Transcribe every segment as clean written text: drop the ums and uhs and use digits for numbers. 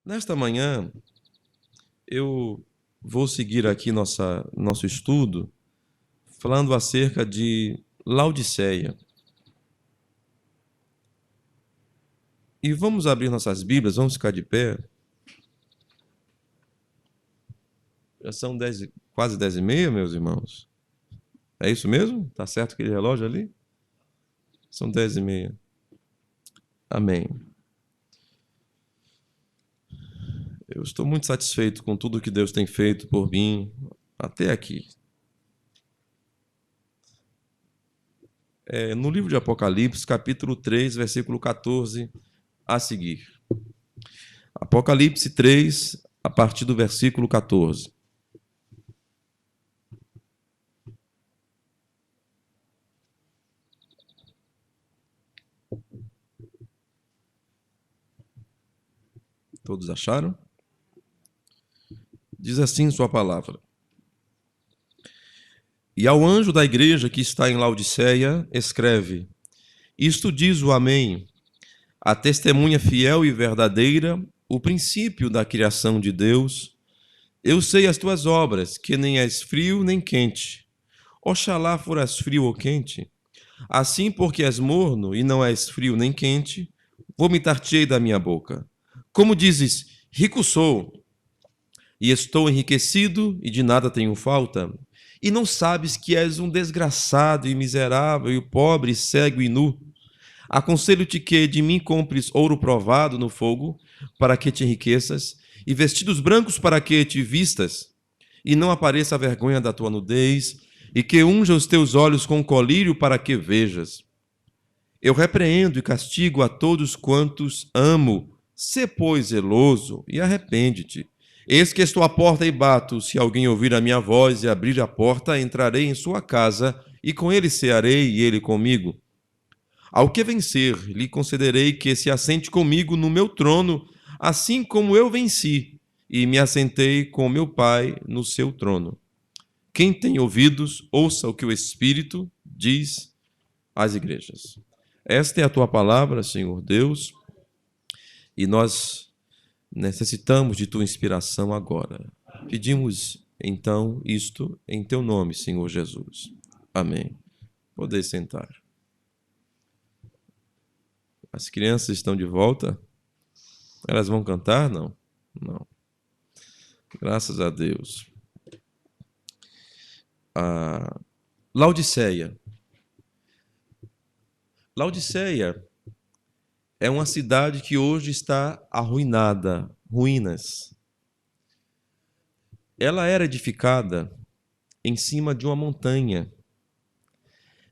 Nesta manhã, eu vou seguir aqui nosso estudo falando acerca de Laodiceia. E vamos abrir nossas Bíblias, vamos ficar de pé. Já são quase 10h30, meus irmãos. É isso mesmo? Tá certo aquele relógio ali? São 10h30. Amém. Eu estou muito satisfeito com tudo que Deus tem feito por mim até aqui. No livro de Apocalipse, capítulo 3, versículo 14, a seguir. Apocalipse 3, a partir do versículo 14. Todos acharam? Diz assim sua palavra. E ao anjo da igreja que está em Laodiceia, escreve: Isto diz o Amém, a testemunha fiel e verdadeira, o princípio da criação de Deus. Eu sei as tuas obras, que nem és frio nem quente. Oxalá foras frio ou quente. Assim, porque és morno e não és frio nem quente, vomitar-te-ei da minha boca. Como dizes, rico sou, e estou enriquecido, e de nada tenho falta, e não sabes que és um desgraçado e miserável, e pobre, cego e nu. Aconselho-te que de mim compres ouro provado no fogo, para que te enriqueças, e vestidos brancos para que te vistas, e não apareça a vergonha da tua nudez, e que unja os teus olhos com colírio para que vejas. Eu repreendo e castigo a todos quantos amo. Sê, pois, zeloso e arrepende-te. Eis que estou à porta e bato. Se alguém ouvir a minha voz e abrir a porta, entrarei em sua casa, e com ele cearei e ele comigo. Ao que vencer, lhe concederei que se assente comigo no meu trono, assim como eu venci, e me assentei com meu Pai no seu trono. Quem tem ouvidos, ouça o que o Espírito diz às igrejas. Esta é a tua palavra, Senhor Deus, e nós necessitamos de tua inspiração agora. Pedimos, então, isto em teu nome, Senhor Jesus. Amém. Podeis sentar. As crianças estão de volta? Elas vão cantar? Não. Não. Graças a Deus. Laodiceia. Laodiceia é uma cidade que hoje está arruinada, ruínas. Ela era edificada em cima de uma montanha.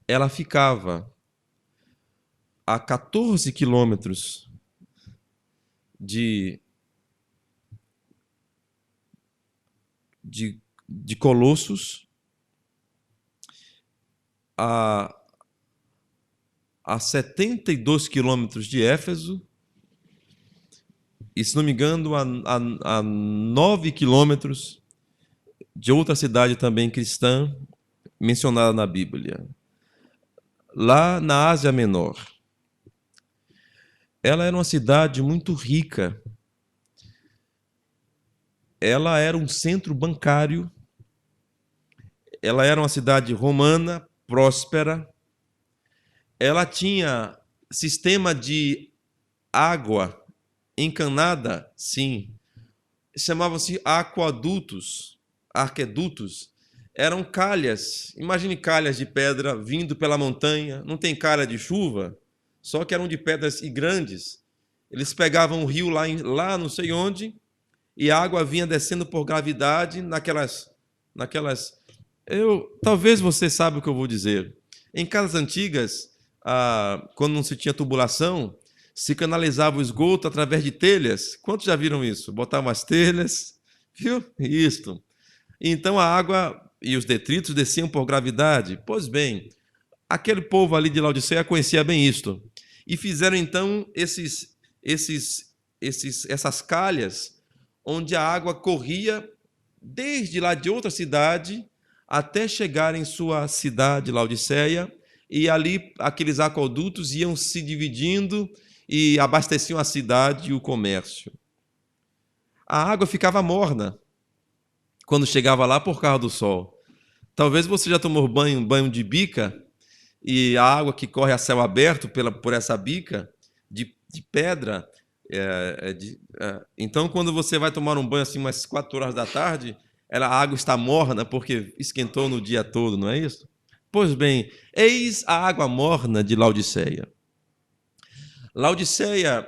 Ela ficava a 14 quilômetros de Colossos, a 72 quilômetros de Éfeso, e, se não me engano, a 9 quilômetros de outra cidade também cristã mencionada na Bíblia, lá na Ásia Menor. Ela era uma cidade muito rica. Ela era um centro bancário. Ela era uma cidade romana, próspera. Ela tinha sistema de água encanada, sim. Chamavam-se aquedutos. Eram calhas. Imagine calhas de pedra vindo pela montanha. Não tem calha de chuva, só que eram de pedras e grandes. Eles pegavam o rio lá não sei onde, e a água vinha descendo por gravidade naquelas. Talvez você saiba o que eu vou dizer. Em casas antigas, quando não se tinha tubulação, se canalizava o esgoto através de telhas. Quantos já viram isso? Botavam as telhas, viu? Isso. Então a água e os detritos desciam por gravidade. Pois bem, aquele povo ali de Laodiceia conhecia bem isto. E fizeram então essas calhas onde a água corria desde lá de outra cidade até chegar em sua cidade, Laodiceia, e ali aqueles aquedutos iam se dividindo e abasteciam a cidade e o comércio. a água ficava morna quando chegava lá por causa do sol. Talvez você já tomou banho de bica, e a água que corre a céu aberto por essa bica de pedra. Então, quando você vai tomar um banho assim umas 4 horas da tarde, a água está morna porque esquentou no dia todo, não é isso? Pois bem, eis a água morna de Laodiceia. Laodiceia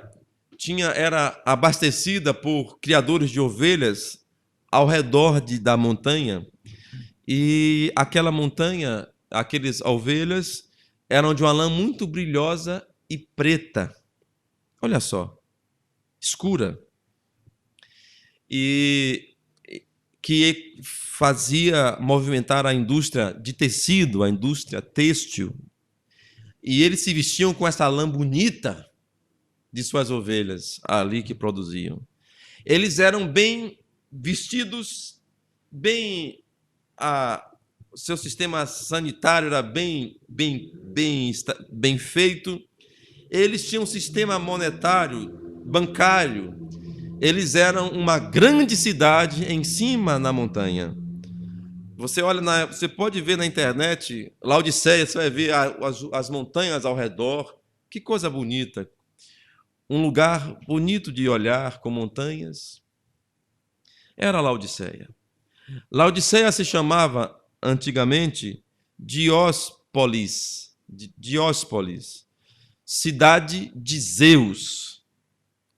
era abastecida por criadores de ovelhas ao redor da montanha, e aquela montanha, aquelas ovelhas, eram de uma lã muito brilhosa e preta. Olha só, escura. E que fazia movimentar a indústria de tecido, a indústria têxtil. E eles se vestiam com essa lã bonita de suas ovelhas ali que produziam. Eles eram bem vestidos, o seu sistema sanitário era bem feito. Eles tinham um sistema monetário, bancário. Eles eram uma grande cidade em cima na montanha. Você pode ver na internet, Laodiceia, você vai ver as montanhas ao redor. Que coisa bonita. Um lugar bonito de olhar, com montanhas. Era Laodiceia. Laodiceia se chamava antigamente Dióspolis, cidade de Zeus.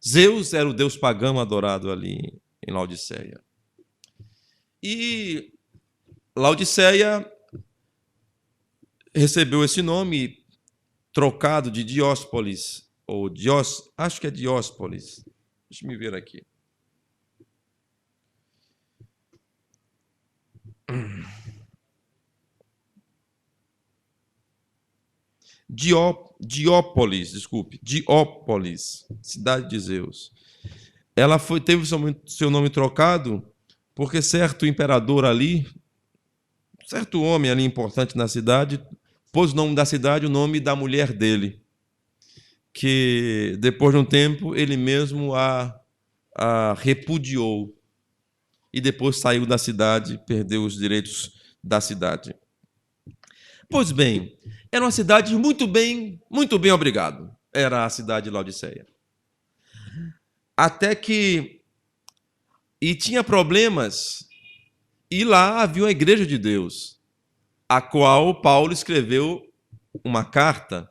Zeus era o deus pagão adorado ali em Laodiceia. E Laodiceia recebeu esse nome trocado de Dióspolis, ou acho que é Dióspolis. Deixa eu ver aqui. Diópolis, cidade de Zeus. Ela teve seu nome trocado porque certo imperador ali, certo homem ali importante na cidade, pôs o nome da cidade, o nome da mulher dele, que depois de um tempo ele mesmo a repudiou e depois saiu da cidade, perdeu os direitos da cidade. Pois bem, era uma cidade muito bem obrigado. Era a cidade de Laodiceia. Até que... E tinha problemas, e lá havia uma igreja de Deus, a qual Paulo escreveu uma carta,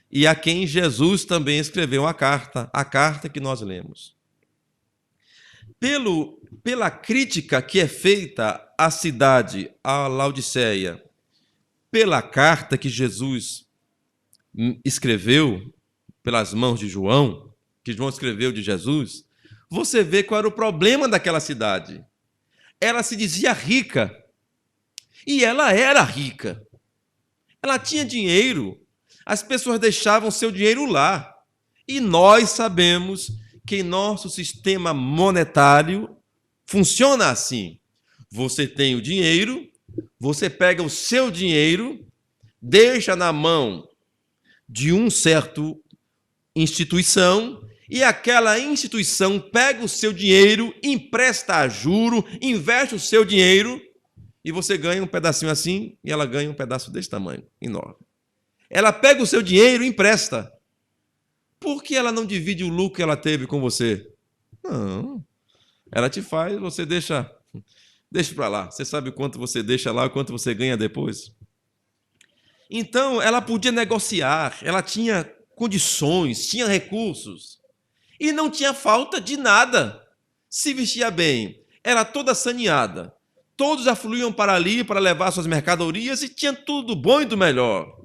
e a quem Jesus também escreveu uma carta, a carta que nós lemos. Pela crítica que é feita à cidade, a Laodiceia, pela carta que Jesus escreveu pelas mãos de João, que João escreveu de Jesus, você vê qual era o problema daquela cidade. Ela se dizia rica, e ela era rica. Ela tinha dinheiro, as pessoas deixavam seu dinheiro lá. E nós sabemos que nosso sistema monetário funciona assim. Você tem o dinheiro, você pega o seu dinheiro, deixa na mão de um certo instituição, e aquela instituição pega o seu dinheiro, empresta a juro, investe o seu dinheiro, e você ganha um pedacinho assim, e ela ganha um pedaço desse tamanho, enorme. Ela pega o seu dinheiro e empresta. Por que ela não divide o lucro que ela teve com você? Não. Ela te faz, você deixa para lá. Você sabe quanto você deixa lá, quanto você ganha depois. Então, ela podia negociar, ela tinha condições, tinha recursos. E não tinha falta de nada. Se vestia bem, era toda saneada. Todos afluíam para ali para levar suas mercadorias e tinha tudo do bom e do melhor.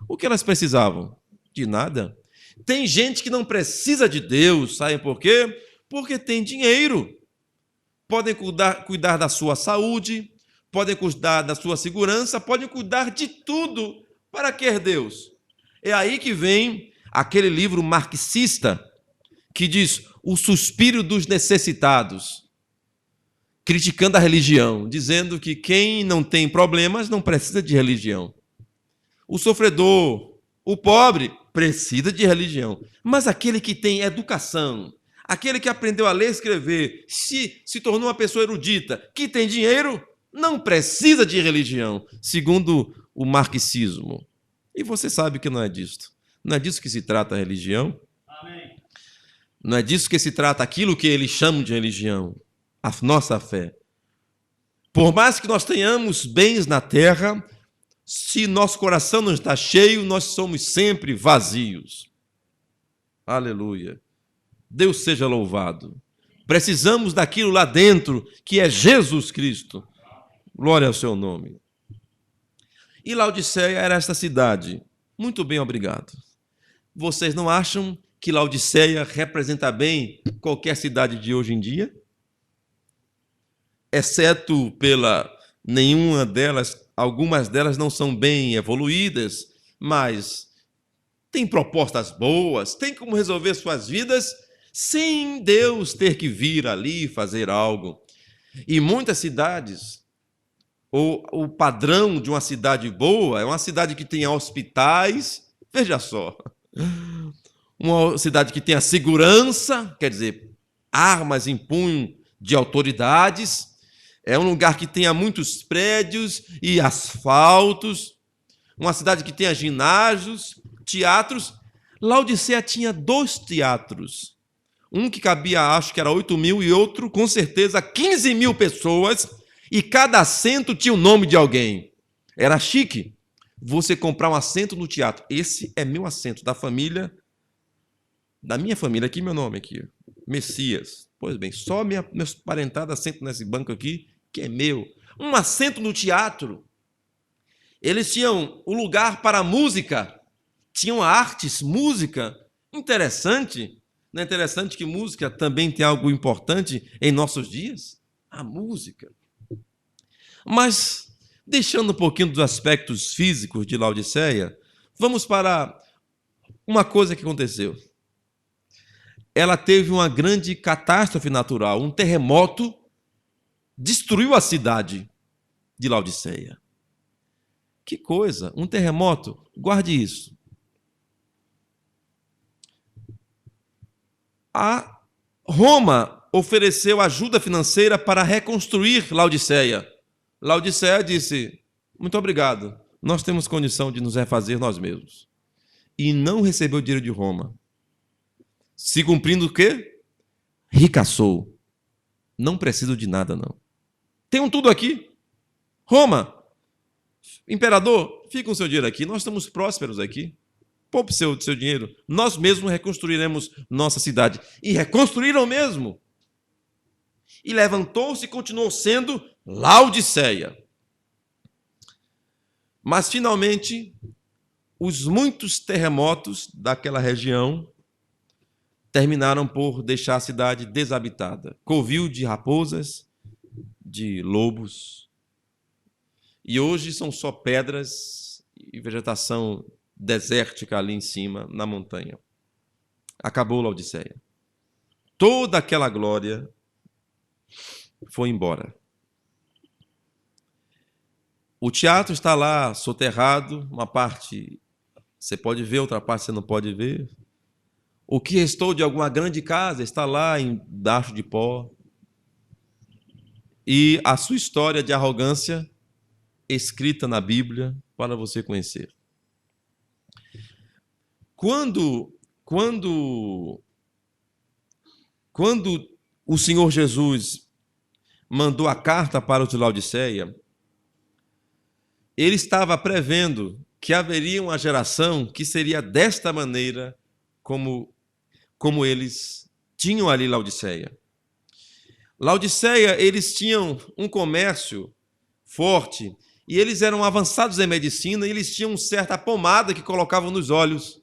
O que elas precisavam? De nada. Tem gente que não precisa de Deus, sabem por quê? Porque tem dinheiro. Podem cuidar da sua saúde, podem cuidar da sua segurança, podem cuidar de tudo. Para que Deus? É aí que vem aquele livro marxista que diz o suspiro dos necessitados, criticando a religião, dizendo que quem não tem problemas não precisa de religião. O sofredor, o pobre, precisa de religião. Mas aquele que tem educação, Aquele que aprendeu a ler e escrever, se tornou uma pessoa erudita, que tem dinheiro, não precisa de religião, segundo o marxismo. E você sabe que não é disto. Não é disso que se trata a religião. Amém. Não é disso que se trata aquilo que eles chamam de religião, a nossa fé. Por mais que nós tenhamos bens na terra, se nosso coração não está cheio, nós somos sempre vazios. Aleluia. Deus seja louvado. Precisamos daquilo lá dentro, que é Jesus Cristo. Glória ao seu nome. E Laodiceia era esta cidade. Muito bem, obrigado. Vocês não acham que Laodiceia representa bem qualquer cidade de hoje em dia? Exceto pela nenhuma delas, algumas delas não são bem evoluídas, mas têm propostas boas, têm como resolver suas vidas sem Deus ter que vir ali fazer algo. E muitas cidades, o padrão de uma cidade boa é uma cidade que tenha hospitais, veja só, uma cidade que tenha segurança, quer dizer, armas em punho de autoridades, é um lugar que tenha muitos prédios e asfaltos, uma cidade que tenha ginásios, teatros. Laodiceia tinha 2 teatros, um que cabia, acho que era 8.000, e outro, com certeza, 15.000 pessoas, e cada assento tinha o nome de alguém. Era chique você comprar um assento no teatro. Esse é meu assento, da minha família, aqui meu nome, aqui, Messias. Pois bem, só meus parentados assentam nesse banco aqui, que é meu. Um assento no teatro. Eles tinham o lugar para a música, tinham artes, música. Interessante. Não é interessante que música também tem algo importante em nossos dias? A música. Mas, deixando um pouquinho dos aspectos físicos de Laodiceia, vamos para uma coisa que aconteceu. Ela teve uma grande catástrofe natural, um terremoto destruiu a cidade de Laodiceia. Que coisa, um terremoto, guarde isso. A Roma ofereceu ajuda financeira para reconstruir Laodiceia. Laodiceia disse, muito obrigado, nós temos condição de nos refazer nós mesmos. E não recebeu dinheiro de Roma. Se cumprindo o quê? Ricaçou. Não preciso de nada, não. Tenham tudo aqui. Roma, imperador, fica com o seu dinheiro aqui, nós estamos prósperos aqui. Poupe seu dinheiro, nós mesmos reconstruiremos nossa cidade. E reconstruíram mesmo. E levantou-se e continuou sendo Laodiceia. Mas, finalmente, os muitos terremotos daquela região terminaram por deixar a cidade desabitada. Covil de raposas, de lobos. E hoje são só pedras e vegetação desértica ali em cima, na montanha. Acabou Laodiceia. Toda aquela glória foi embora. O teatro está lá soterrado, uma parte você pode ver, outra parte você não pode ver. O que restou de alguma grande casa está lá embaixo de pó. E a sua história de arrogância escrita na Bíblia para você conhecer. Quando o Senhor Jesus mandou a carta para os de Laodiceia, ele estava prevendo que haveria uma geração que seria desta maneira como eles tinham ali Laodiceia. Laodiceia, eles tinham um comércio forte e eles eram avançados em medicina e eles tinham uma certa pomada que colocavam nos olhos,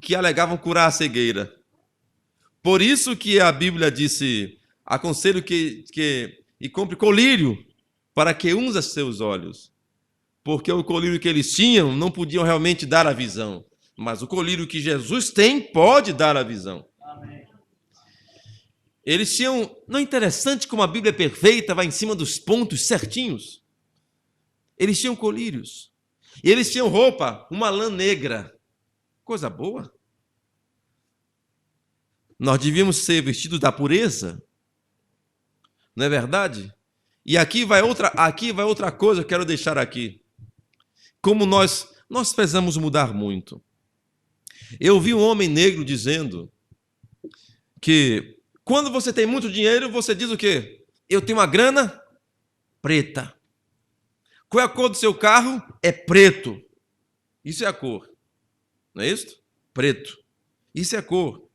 que alegavam curar a cegueira. Por isso que a Bíblia disse, aconselho que compre colírio para que unja seus olhos, porque o colírio que eles tinham não podiam realmente dar a visão, mas o colírio que Jesus tem pode dar a visão. Amém. Eles tinham, não é interessante como a Bíblia é perfeita, vai em cima dos pontos certinhos? Eles tinham colírios, e eles tinham roupa, uma lã negra, coisa boa. Nós devíamos ser vestidos da pureza, não é verdade? E aqui vai outra coisa que eu quero deixar aqui. Como nós precisamos mudar muito. Eu vi um homem negro dizendo que quando você tem muito dinheiro, você diz o quê? Eu tenho uma grana preta. Qual é a cor do seu carro? É preto. Isso é a cor. Não é isso? Preto. Isso é a cor.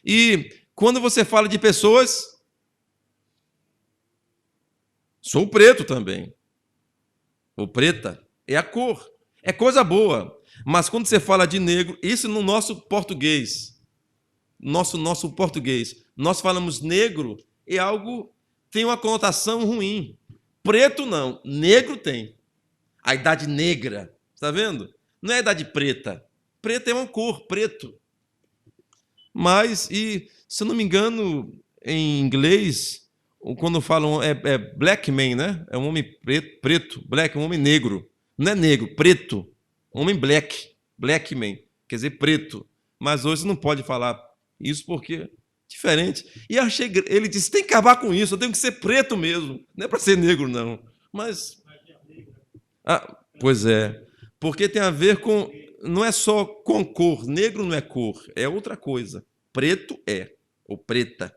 E quando você fala de pessoas, sou preto também. Ou preta. É a cor. É coisa boa. Mas quando você fala de negro, isso no nosso português, nosso português, nós falamos negro, é algo, tem uma conotação ruim. Preto não, negro tem. A idade negra, está vendo? Não é a idade preta. Preta é uma cor, preto. Mas, e se eu não me engano, em inglês, quando falam é black man, né? É um homem preto, black, um homem negro. Não é negro, preto. Homem black man, quer dizer preto. Mas hoje você não pode falar isso porque é diferente. E achei, ele disse, tem que acabar com isso, eu tenho que ser preto mesmo. Não é para ser negro, não. Mas, pois é, porque tem a ver com, não é só com cor, negro não é cor, é outra coisa. Preto é, ou preta.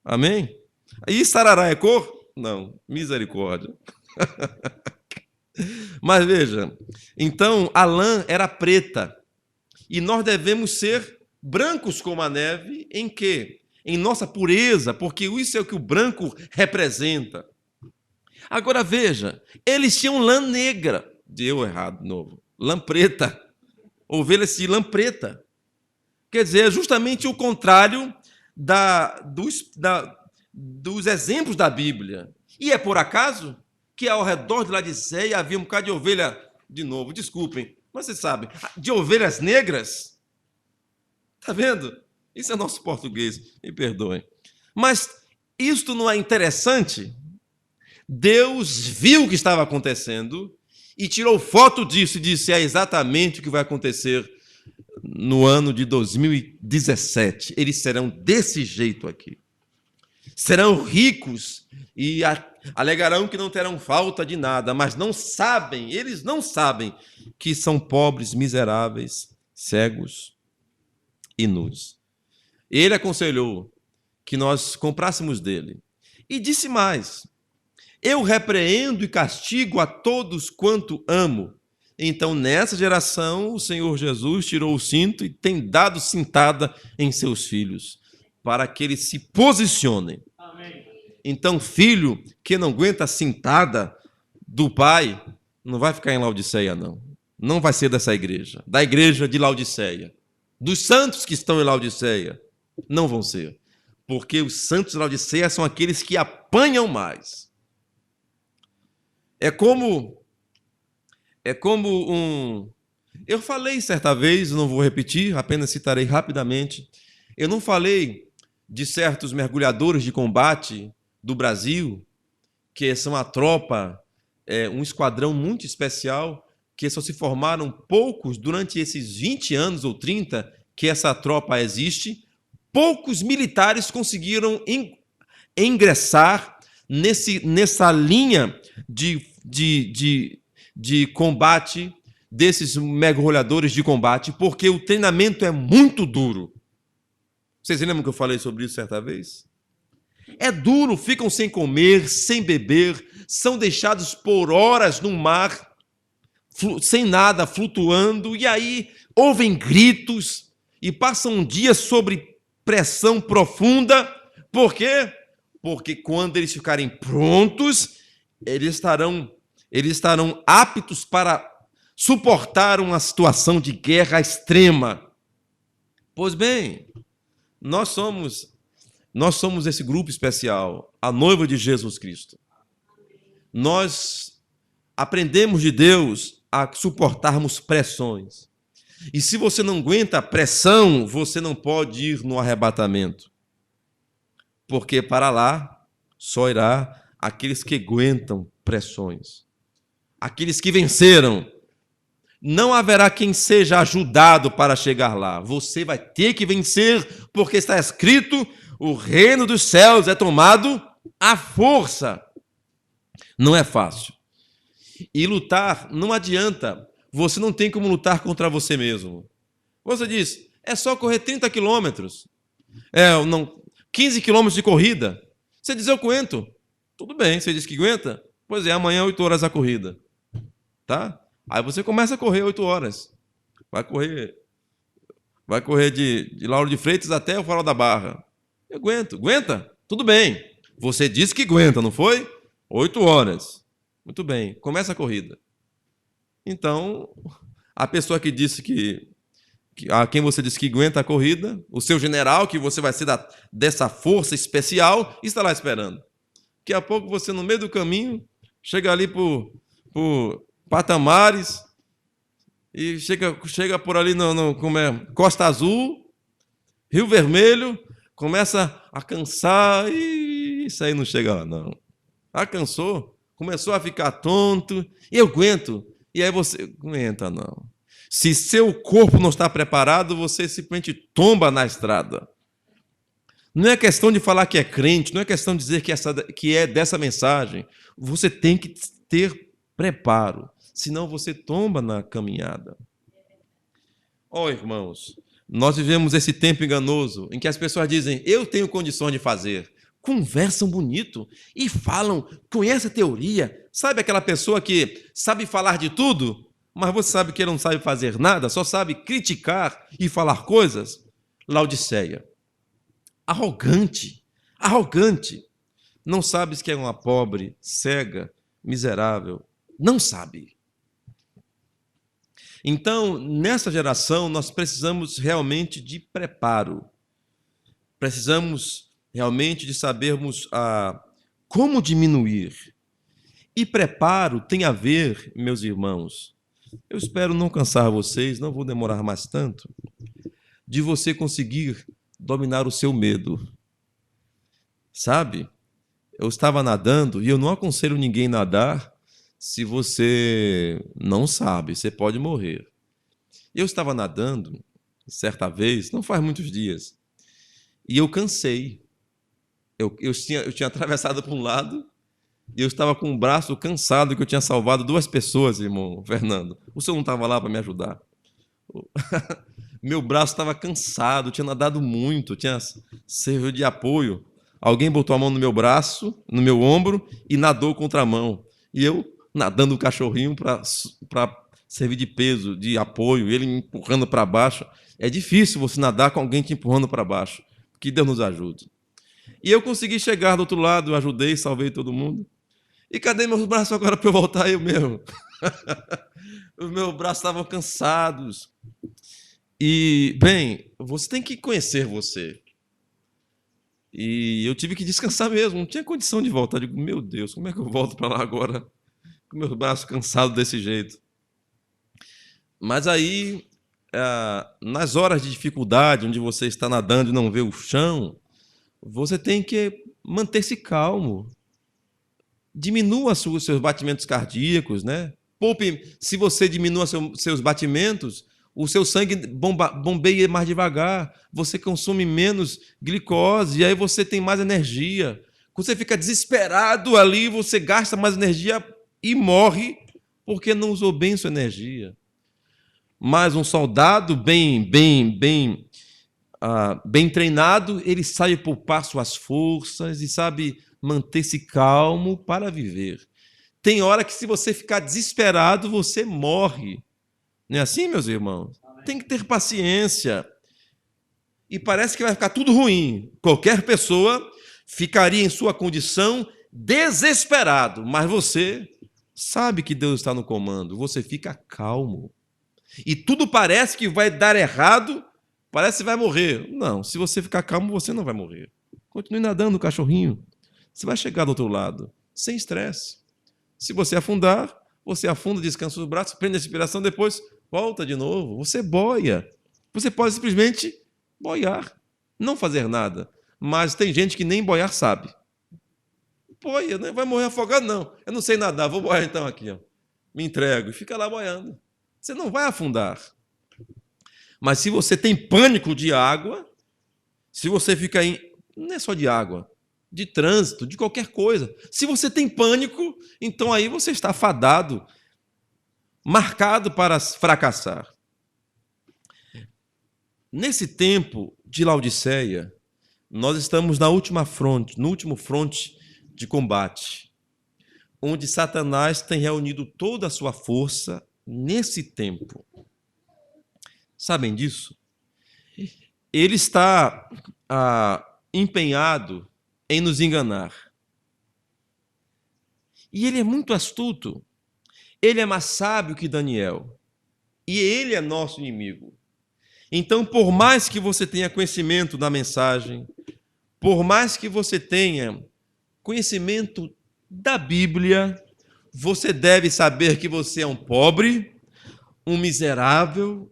Amém? E sarará é cor? Não, misericórdia. Mas veja, então a lã era preta e nós devemos ser brancos como a neve, em quê? Em nossa pureza, porque isso é o que o branco representa. Agora veja, eles tinham lã negra, deu errado de novo, lã preta, ovelhas de lã preta. Quer dizer, é justamente o contrário dos exemplos da Bíblia. E é por acaso que ao redor de Laodiceia havia um bocado de ovelha, de novo, desculpem, mas vocês sabem, de ovelhas negras. Está vendo? Isso é nosso português, me perdoem. Mas isto não é interessante? Deus viu o que estava acontecendo e tirou foto disso e disse, é exatamente o que vai acontecer no ano de 2017. Eles serão desse jeito aqui. Serão ricos e alegarão que não terão falta de nada, mas não sabem, eles não sabem que são pobres, miseráveis, cegos e nus. Ele aconselhou que nós comprássemos dele. E disse mais, eu repreendo e castigo a todos quanto amo. Então, nessa geração, o Senhor Jesus tirou o cinto e tem dado cintada em seus filhos, para que eles se posicionem. Amém. Então, filho que não aguenta a cintada do pai, não vai ficar em Laodiceia, não. Não vai ser dessa igreja, da igreja de Laodiceia. Dos santos que estão em Laodiceia, não vão ser. Porque os santos de Laodiceia são aqueles que apanham mais. É como um... Eu falei certa vez, não vou repetir, apenas citarei rapidamente. Eu não falei de certos mergulhadores de combate do Brasil, que são a tropa, um esquadrão muito especial, que só se formaram poucos durante esses 20 anos ou 30 que essa tropa existe. Poucos militares conseguiram ingressar nessa linha de combate desses mergulhadores de combate, porque o treinamento é muito duro. Vocês lembram que eu falei sobre isso certa vez? É duro, ficam sem comer, sem beber, são deixados por horas no mar, sem nada, flutuando, e aí ouvem gritos e passam um dia sob pressão profunda. Por quê? Porque quando eles ficarem prontos, eles estarão aptos para suportar uma situação de guerra extrema. Pois bem, nós somos esse grupo especial, a noiva de Jesus Cristo. Nós aprendemos de Deus a suportarmos pressões. E se você não aguenta a pressão, você não pode ir no arrebatamento. Porque para lá só irá aqueles que aguentam pressões. Aqueles que venceram. Não haverá quem seja ajudado para chegar lá. Você vai ter que vencer, porque está escrito: o reino dos céus é tomado à força. Não é fácil. E lutar não adianta. Você não tem como lutar contra você mesmo. Você diz, é só correr 30 quilômetros. 15 quilômetros de corrida. Você diz, eu aguento. Tudo bem, você diz que aguenta? Pois é, amanhã 8 horas a corrida. Tá? Aí você começa a correr 8 horas. Vai correr de Lauro de Freitas até o Farol da Barra. Eu aguento. Aguenta? Tudo bem. Você disse que aguenta, não foi? 8 horas. Muito bem. Começa a corrida. Então, a pessoa que disse a quem você disse que aguenta a corrida, o seu general, que você vai ser dessa força especial, está lá esperando. Daqui a pouco você, no meio do caminho, chega ali por Patamares e chega por ali Costa Azul, Rio Vermelho, começa a cansar e isso aí não chega lá, não. Cansou, começou a ficar tonto, e eu aguento. E aí você aguenta, não. Se seu corpo não está preparado, você simplesmente tomba na estrada. Não é questão de falar que é crente, não é questão de dizer que é dessa mensagem. Você tem que ter preparo, senão você tomba na caminhada. Irmãos, nós vivemos esse tempo enganoso em que as pessoas dizem, eu tenho condições de fazer. Conversam bonito e falam, conhece a teoria. Sabe aquela pessoa que sabe falar de tudo, mas você sabe que ele não sabe fazer nada, só sabe criticar e falar coisas? Laodiceia. Arrogante. Não sabes que é uma pobre, cega, miserável. Não sabe. Então, nessa geração, nós precisamos realmente de preparo. Precisamos realmente de sabermos como diminuir. E preparo tem a ver, meus irmãos, eu espero não cansar vocês, não vou demorar mais tanto, de você conseguir dominar o seu medo. Sabe? Eu estava nadando e eu não aconselho ninguém a nadar se você não sabe, você pode morrer. Eu estava nadando, certa vez, não faz muitos dias, e eu cansei. Eu tinha atravessado para um lado e eu estava com o braço cansado, que eu tinha salvado 2 pessoas, irmão Fernando. O senhor não estava lá para me ajudar. Meu braço estava cansado, tinha nadado muito, tinha servido de apoio. Alguém botou a mão no meu braço, no meu ombro, e nadou contra a mão. E eu nadando o cachorrinho para servir de peso, de apoio, ele me empurrando para baixo. É difícil você nadar com alguém te empurrando para baixo. Que Deus nos ajude. E eu consegui chegar do outro lado, ajudei, salvei todo mundo. E cadê meus braços agora para eu voltar eu mesmo? Os meus braços estavam cansados. E, bem, você tem que conhecer você. E eu tive que descansar mesmo, não tinha condição de voltar. Eu digo, meu Deus, como é que eu volto para lá agora com meus braços cansados desse jeito? Mas aí, nas horas de dificuldade, onde você está nadando e não vê o chão, você tem que manter-se calmo. Diminua os seus batimentos cardíacos, né? Poupe, se você diminua seus batimentos, o seu sangue bombeia mais devagar, você consome menos glicose, e aí você tem mais energia. Quando você fica desesperado ali, você gasta mais energia e morre porque não usou bem sua energia. Mas um soldado bem treinado, ele sabe poupar suas forças e sabe manter-se calmo para viver. Tem hora que, se você ficar desesperado, você morre. Não é assim, meus irmãos? Tem que ter paciência. E parece que vai ficar tudo ruim. Qualquer pessoa ficaria em sua condição desesperado, mas você sabe que Deus está no comando. Você fica calmo. E tudo parece que vai dar errado, parece que vai morrer. Não, se você ficar calmo, você não vai morrer. Continue nadando, cachorrinho. Você vai chegar do outro lado, sem estresse. Se você afundar, você afunda, descansa os braços, prende a respiração, depois volta de novo. Você boia. Você pode simplesmente boiar, não fazer nada. Mas tem gente que nem boiar sabe. Boia, não vai morrer afogado, não. Eu não sei nadar, vou boiar então aqui. Ó. Me entrego e fica lá boiando. Você não vai afundar. Mas se você tem pânico de água, se você fica em. Não é só de água, de trânsito, de qualquer coisa. Se você tem pânico, então aí você está fadado, marcado para fracassar. Nesse tempo de Laodiceia, nós estamos na última fronte, no último fronte de combate, onde Satanás tem reunido toda a sua força nesse tempo. Sabem disso? Ele está empenhado em nos enganar. E ele é muito astuto. Ele é mais sábio que Daniel. E ele é nosso inimigo. Então, por mais que você tenha conhecimento da mensagem, por mais que você tenha conhecimento da Bíblia, você deve saber que você é um pobre, um miserável,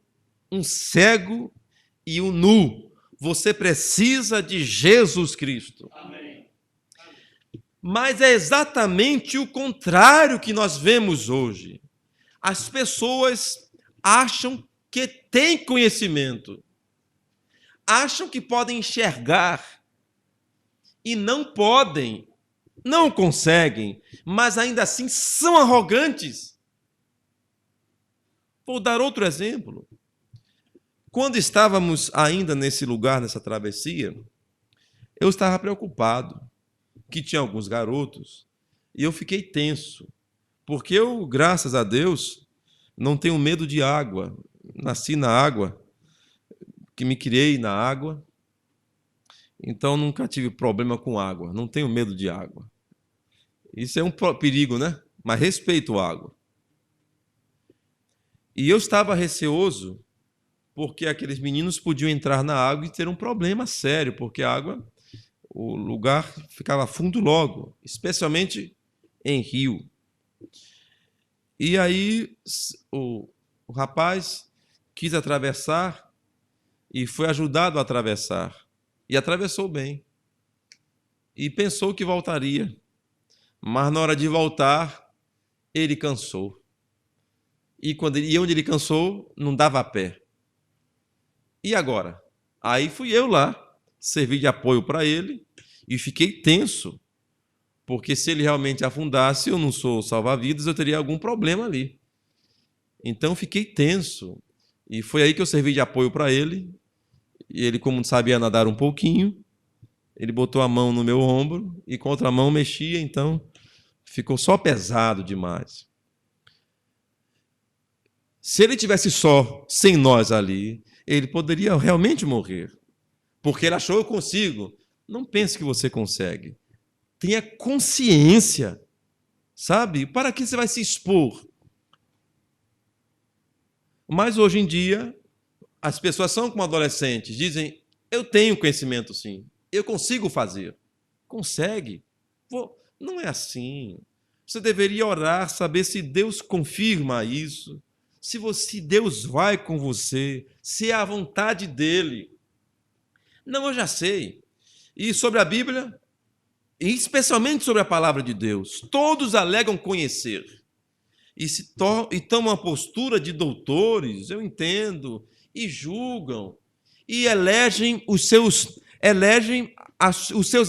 um cego e um nu. Você precisa de Jesus Cristo. Amém. Mas é exatamente o contrário que nós vemos hoje. As pessoas acham que têm conhecimento, acham que podem enxergar e não podem, não conseguem, mas ainda assim são arrogantes. Vou dar outro exemplo. Quando estávamos ainda nesse lugar, nessa travessia, eu estava preocupado, que tinha alguns garotos, e eu fiquei tenso, porque eu, graças a Deus, não tenho medo de água. Nasci na água, que me criei na água, então nunca tive problema com água, não tenho medo de água. Isso é um perigo, né? Mas respeito a água. E eu estava receoso, porque aqueles meninos podiam entrar na água e ter um problema sério, porque a água, o lugar ficava fundo logo, especialmente em rio. E aí o rapaz quis atravessar e foi ajudado a atravessar. E atravessou bem. E pensou que voltaria. Mas na hora de voltar, ele cansou. E onde ele cansou, não dava pé. E agora? Aí fui eu lá, servi de apoio para ele e fiquei tenso, porque se ele realmente afundasse, eu não sou salva-vidas, eu teria algum problema ali. Então fiquei tenso e foi aí que eu servi de apoio para ele. E ele, como sabia nadar um pouquinho, ele botou a mão no meu ombro e com a outra mão mexia, então ficou só pesado demais. Se ele tivesse só, sem nós ali, ele poderia realmente morrer. Porque ele achou, eu consigo. Não pense que você consegue. Tenha consciência, sabe? Para que você vai se expor? Mas hoje em dia, as pessoas são como adolescentes, dizem, eu tenho conhecimento sim, eu consigo fazer. Consegue. Não é assim. Você deveria orar, saber se Deus confirma isso, se Deus vai com você, se é a vontade dele. Não, eu já sei. E sobre a Bíblia, e especialmente sobre a palavra de Deus, todos alegam conhecer. E tomam a postura de doutores, eu entendo, e julgam, e elegem os seus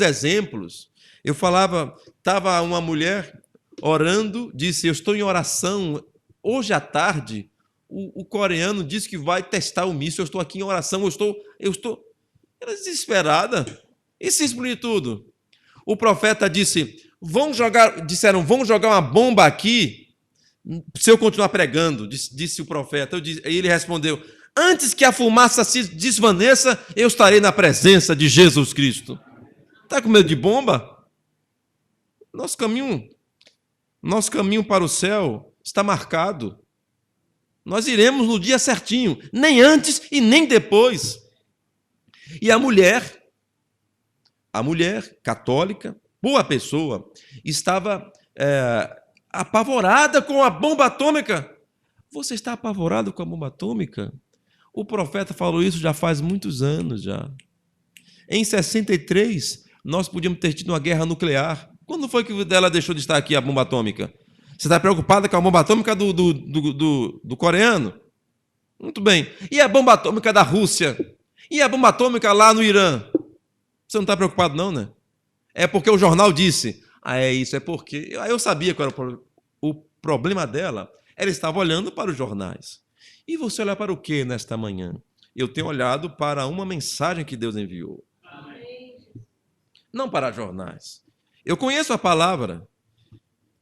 exemplos. Eu falava, estava uma mulher orando, disse, eu estou em oração, hoje à tarde, o coreano disse que vai testar o míssil, eu estou aqui em oração, eu estou... Ela desesperada, e se explodir tudo. O profeta disse, disseram, vão jogar uma bomba aqui, se eu continuar pregando, disse o profeta. Aí ele respondeu, antes que a fumaça se desvaneça, eu estarei na presença de Jesus Cristo. Está com medo de bomba? Nosso caminho para o céu está marcado. Nós iremos no dia certinho, nem antes e nem depois. E a mulher católica, boa pessoa, estava apavorada com a bomba atômica. Você está apavorado com a bomba atômica? O profeta falou isso já faz muitos anos já. Em 63, nós podíamos ter tido uma guerra nuclear. Quando foi que ela deixou de estar aqui, a bomba atômica? Você está preocupado com a bomba atômica do coreano? Muito bem. E a bomba atômica da Rússia? E a bomba atômica lá no Irã? Você não está preocupado, não, né? É porque o jornal disse. Ah, é isso, é porque. Eu sabia qual era o problema dela. Ela estava olhando para os jornais. E você olha para o que nesta manhã? Eu tenho olhado para uma mensagem que Deus enviou. Amém. Não para jornais. Eu conheço a palavra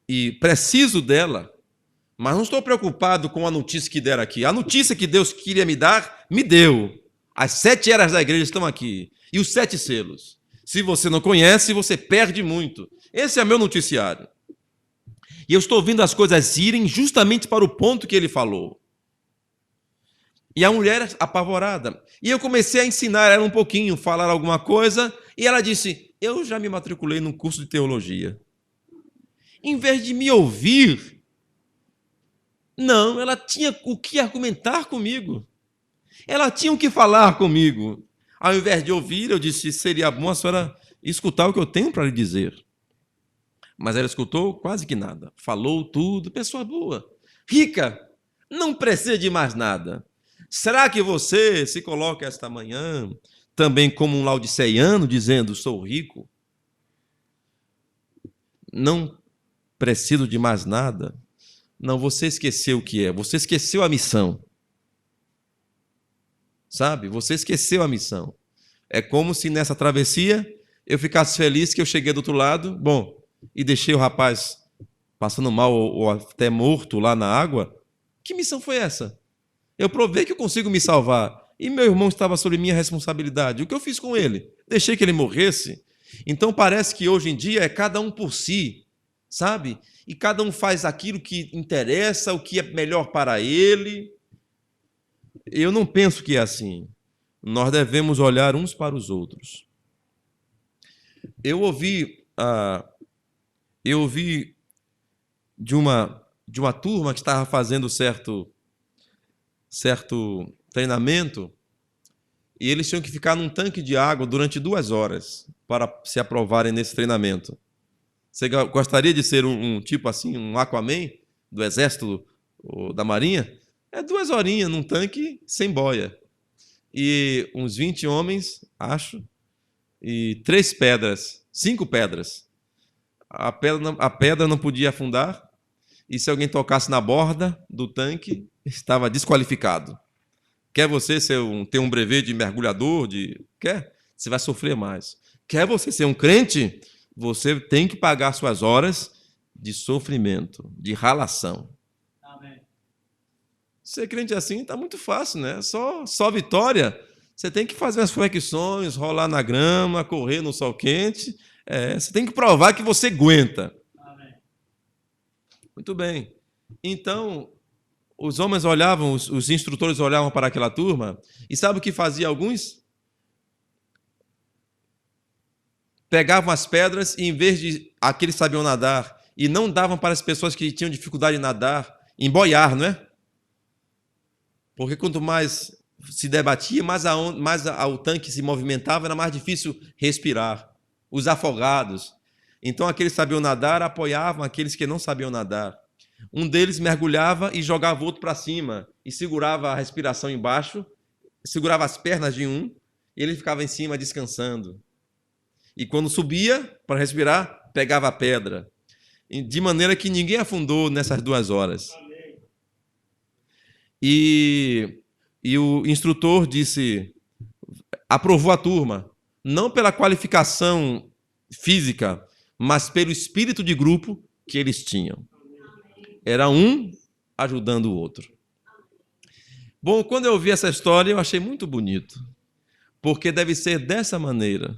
e preciso dela, mas não estou preocupado com a notícia que deram aqui. A notícia que Deus queria me dar, me deu. As 7 eras da igreja estão aqui. E os 7 selos. Se você não conhece, você perde muito. Esse é meu noticiário. E eu estou vendo as coisas irem justamente para o ponto que ele falou. E a mulher apavorada. E eu comecei a ensinar ela um pouquinho, falar alguma coisa, e ela disse, eu já me matriculei num curso de teologia. Em vez de me ouvir, não, ela tinha o que argumentar comigo. Ela tinha o que falar comigo. Ao invés de ouvir, eu disse, seria bom a senhora escutar o que eu tenho para lhe dizer. Mas ela escutou quase que nada. Falou tudo, pessoa boa. Rica, não precisa de mais nada. Será que você se coloca esta manhã também como um laodiceiano, dizendo, sou rico? Não preciso de mais nada? Não, você esqueceu o que é. Você esqueceu a missão. Sabe? Você esqueceu a missão. É como se nessa travessia eu ficasse feliz que eu cheguei do outro lado, bom, e deixei o rapaz passando mal ou até morto lá na água. Que missão foi essa? Eu provei que eu consigo me salvar. E meu irmão estava sob minha responsabilidade. O que eu fiz com ele? Deixei que ele morresse? Então parece que hoje em dia é cada um por si, sabe? E cada um faz aquilo que interessa, o que é melhor para ele. Eu não penso que é assim. Nós devemos olhar uns para os outros. Eu ouvi de uma turma que estava fazendo certo treinamento e eles tinham que ficar num tanque de água durante 2 horas para se aprovarem nesse treinamento. Você gostaria de ser um tipo assim, um Aquaman do Exército ou da Marinha? É 2 horinhas num tanque sem boia. E uns 20 homens, acho, e 3 pedras, 5 pedras. A pedra não podia afundar, e se alguém tocasse na borda do tanque, estava desqualificado. Quer você ter um brevet de mergulhador? Quer? Você vai sofrer mais. Quer você ser um crente? Você tem que pagar suas horas de sofrimento, de ralação. Amém. Ser crente assim está muito fácil, né? Só vitória. Você tem que fazer as flexões, rolar na grama, correr no sol quente. Você tem que provar que você aguenta. Amém. Muito bem. Então, os homens olhavam, os instrutores olhavam para aquela turma, e sabe o que fazia alguns? Pegavam as pedras e, em vez de aqueles que sabiam nadar, e não davam para as pessoas que tinham dificuldade de nadar, em boiar, não é? Porque quanto mais se debatia, mais o tanque se movimentava, era mais difícil respirar. Os afogados. Então, aqueles que sabiam nadar apoiavam aqueles que não sabiam nadar. Um deles mergulhava e jogava o outro para cima, e segurava a respiração embaixo, segurava as pernas de um, e ele ficava em cima descansando. E quando subia para respirar, pegava a pedra. De maneira que ninguém afundou nessas 2 horas. E o instrutor aprovou a turma, não pela qualificação física, mas pelo espírito de grupo que eles tinham. Era um ajudando o outro. Bom, quando eu ouvi essa história, eu achei muito bonito, porque deve ser dessa maneira.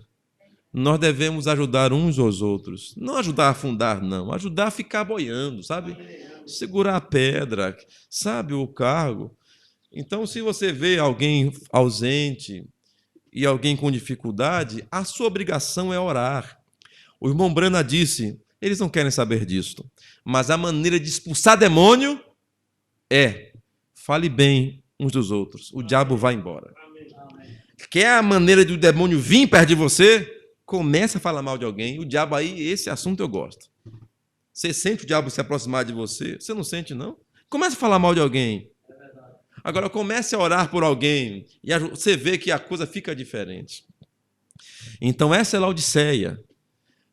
Nós devemos ajudar uns aos outros. Não ajudar a afundar, não. Ajudar a ficar boiando, sabe? Segurar a pedra, sabe? O cargo. Então, se você vê alguém ausente e alguém com dificuldade, a sua obrigação é orar. O irmão Brana disse, eles não querem saber disso, mas a maneira de expulsar demônio fale bem uns dos outros. O diabo vai embora. Quer a maneira do demônio vir perto de você? Comece a falar mal de alguém. O diabo aí, esse assunto eu gosto. Você sente o diabo se aproximar de você? Você não sente, não? Comece a falar mal de alguém. Agora comece a orar por alguém e você vê que a coisa fica diferente. Então essa é Laodiceia.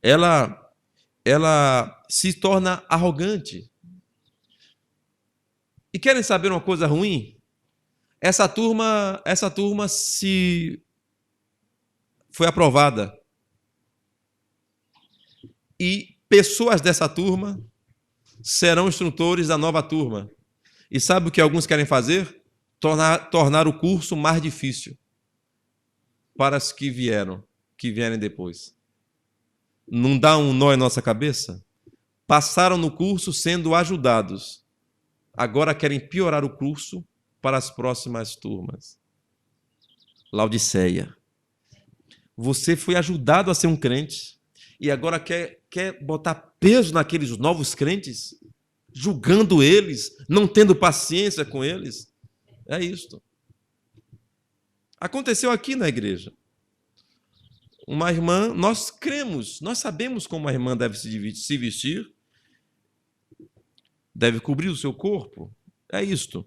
Ela se torna arrogante. E querem saber uma coisa ruim? Essa turma se foi aprovada. E pessoas dessa turma serão instrutores da nova turma. E sabe o que alguns querem fazer? Tornar o curso mais difícil para os que vierem depois. Não dá um nó em nossa cabeça? Passaram no curso sendo ajudados. Agora querem piorar o curso para as próximas turmas. Laodiceia. Você foi ajudado a ser um crente e agora quer botar peso naqueles novos crentes, julgando eles, não tendo paciência com eles. É isto. Aconteceu aqui na igreja. Uma irmã, nós cremos, nós sabemos como a irmã deve se vestir, deve cobrir o seu corpo. É isto.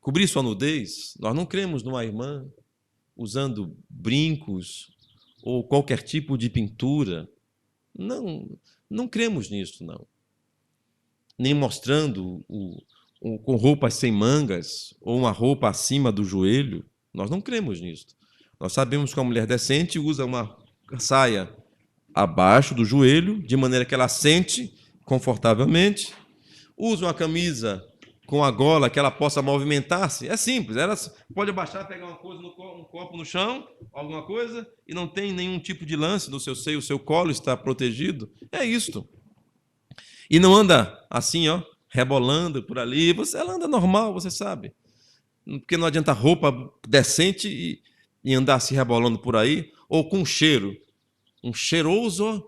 Cobrir sua nudez. Nós não cremos numa irmã usando brincos ou qualquer tipo de pintura. Não cremos nisso, não. Nem mostrando com roupas sem mangas ou uma roupa acima do joelho. Nós não cremos nisso. Nós sabemos que uma mulher decente usa uma saia abaixo do joelho, de maneira que ela sente confortavelmente, usa uma camisa com a gola que ela possa movimentar-se. É simples, ela pode abaixar, pegar uma coisa, um copo no chão, alguma coisa, e não tem nenhum tipo de lance no seu seio, o seu colo está protegido. É isto. E não anda assim, ó, rebolando por ali. Ela anda normal, você sabe. Porque não adianta roupa decente e andar se rebolando por aí, ou com cheiro. Um cheiroso, ó.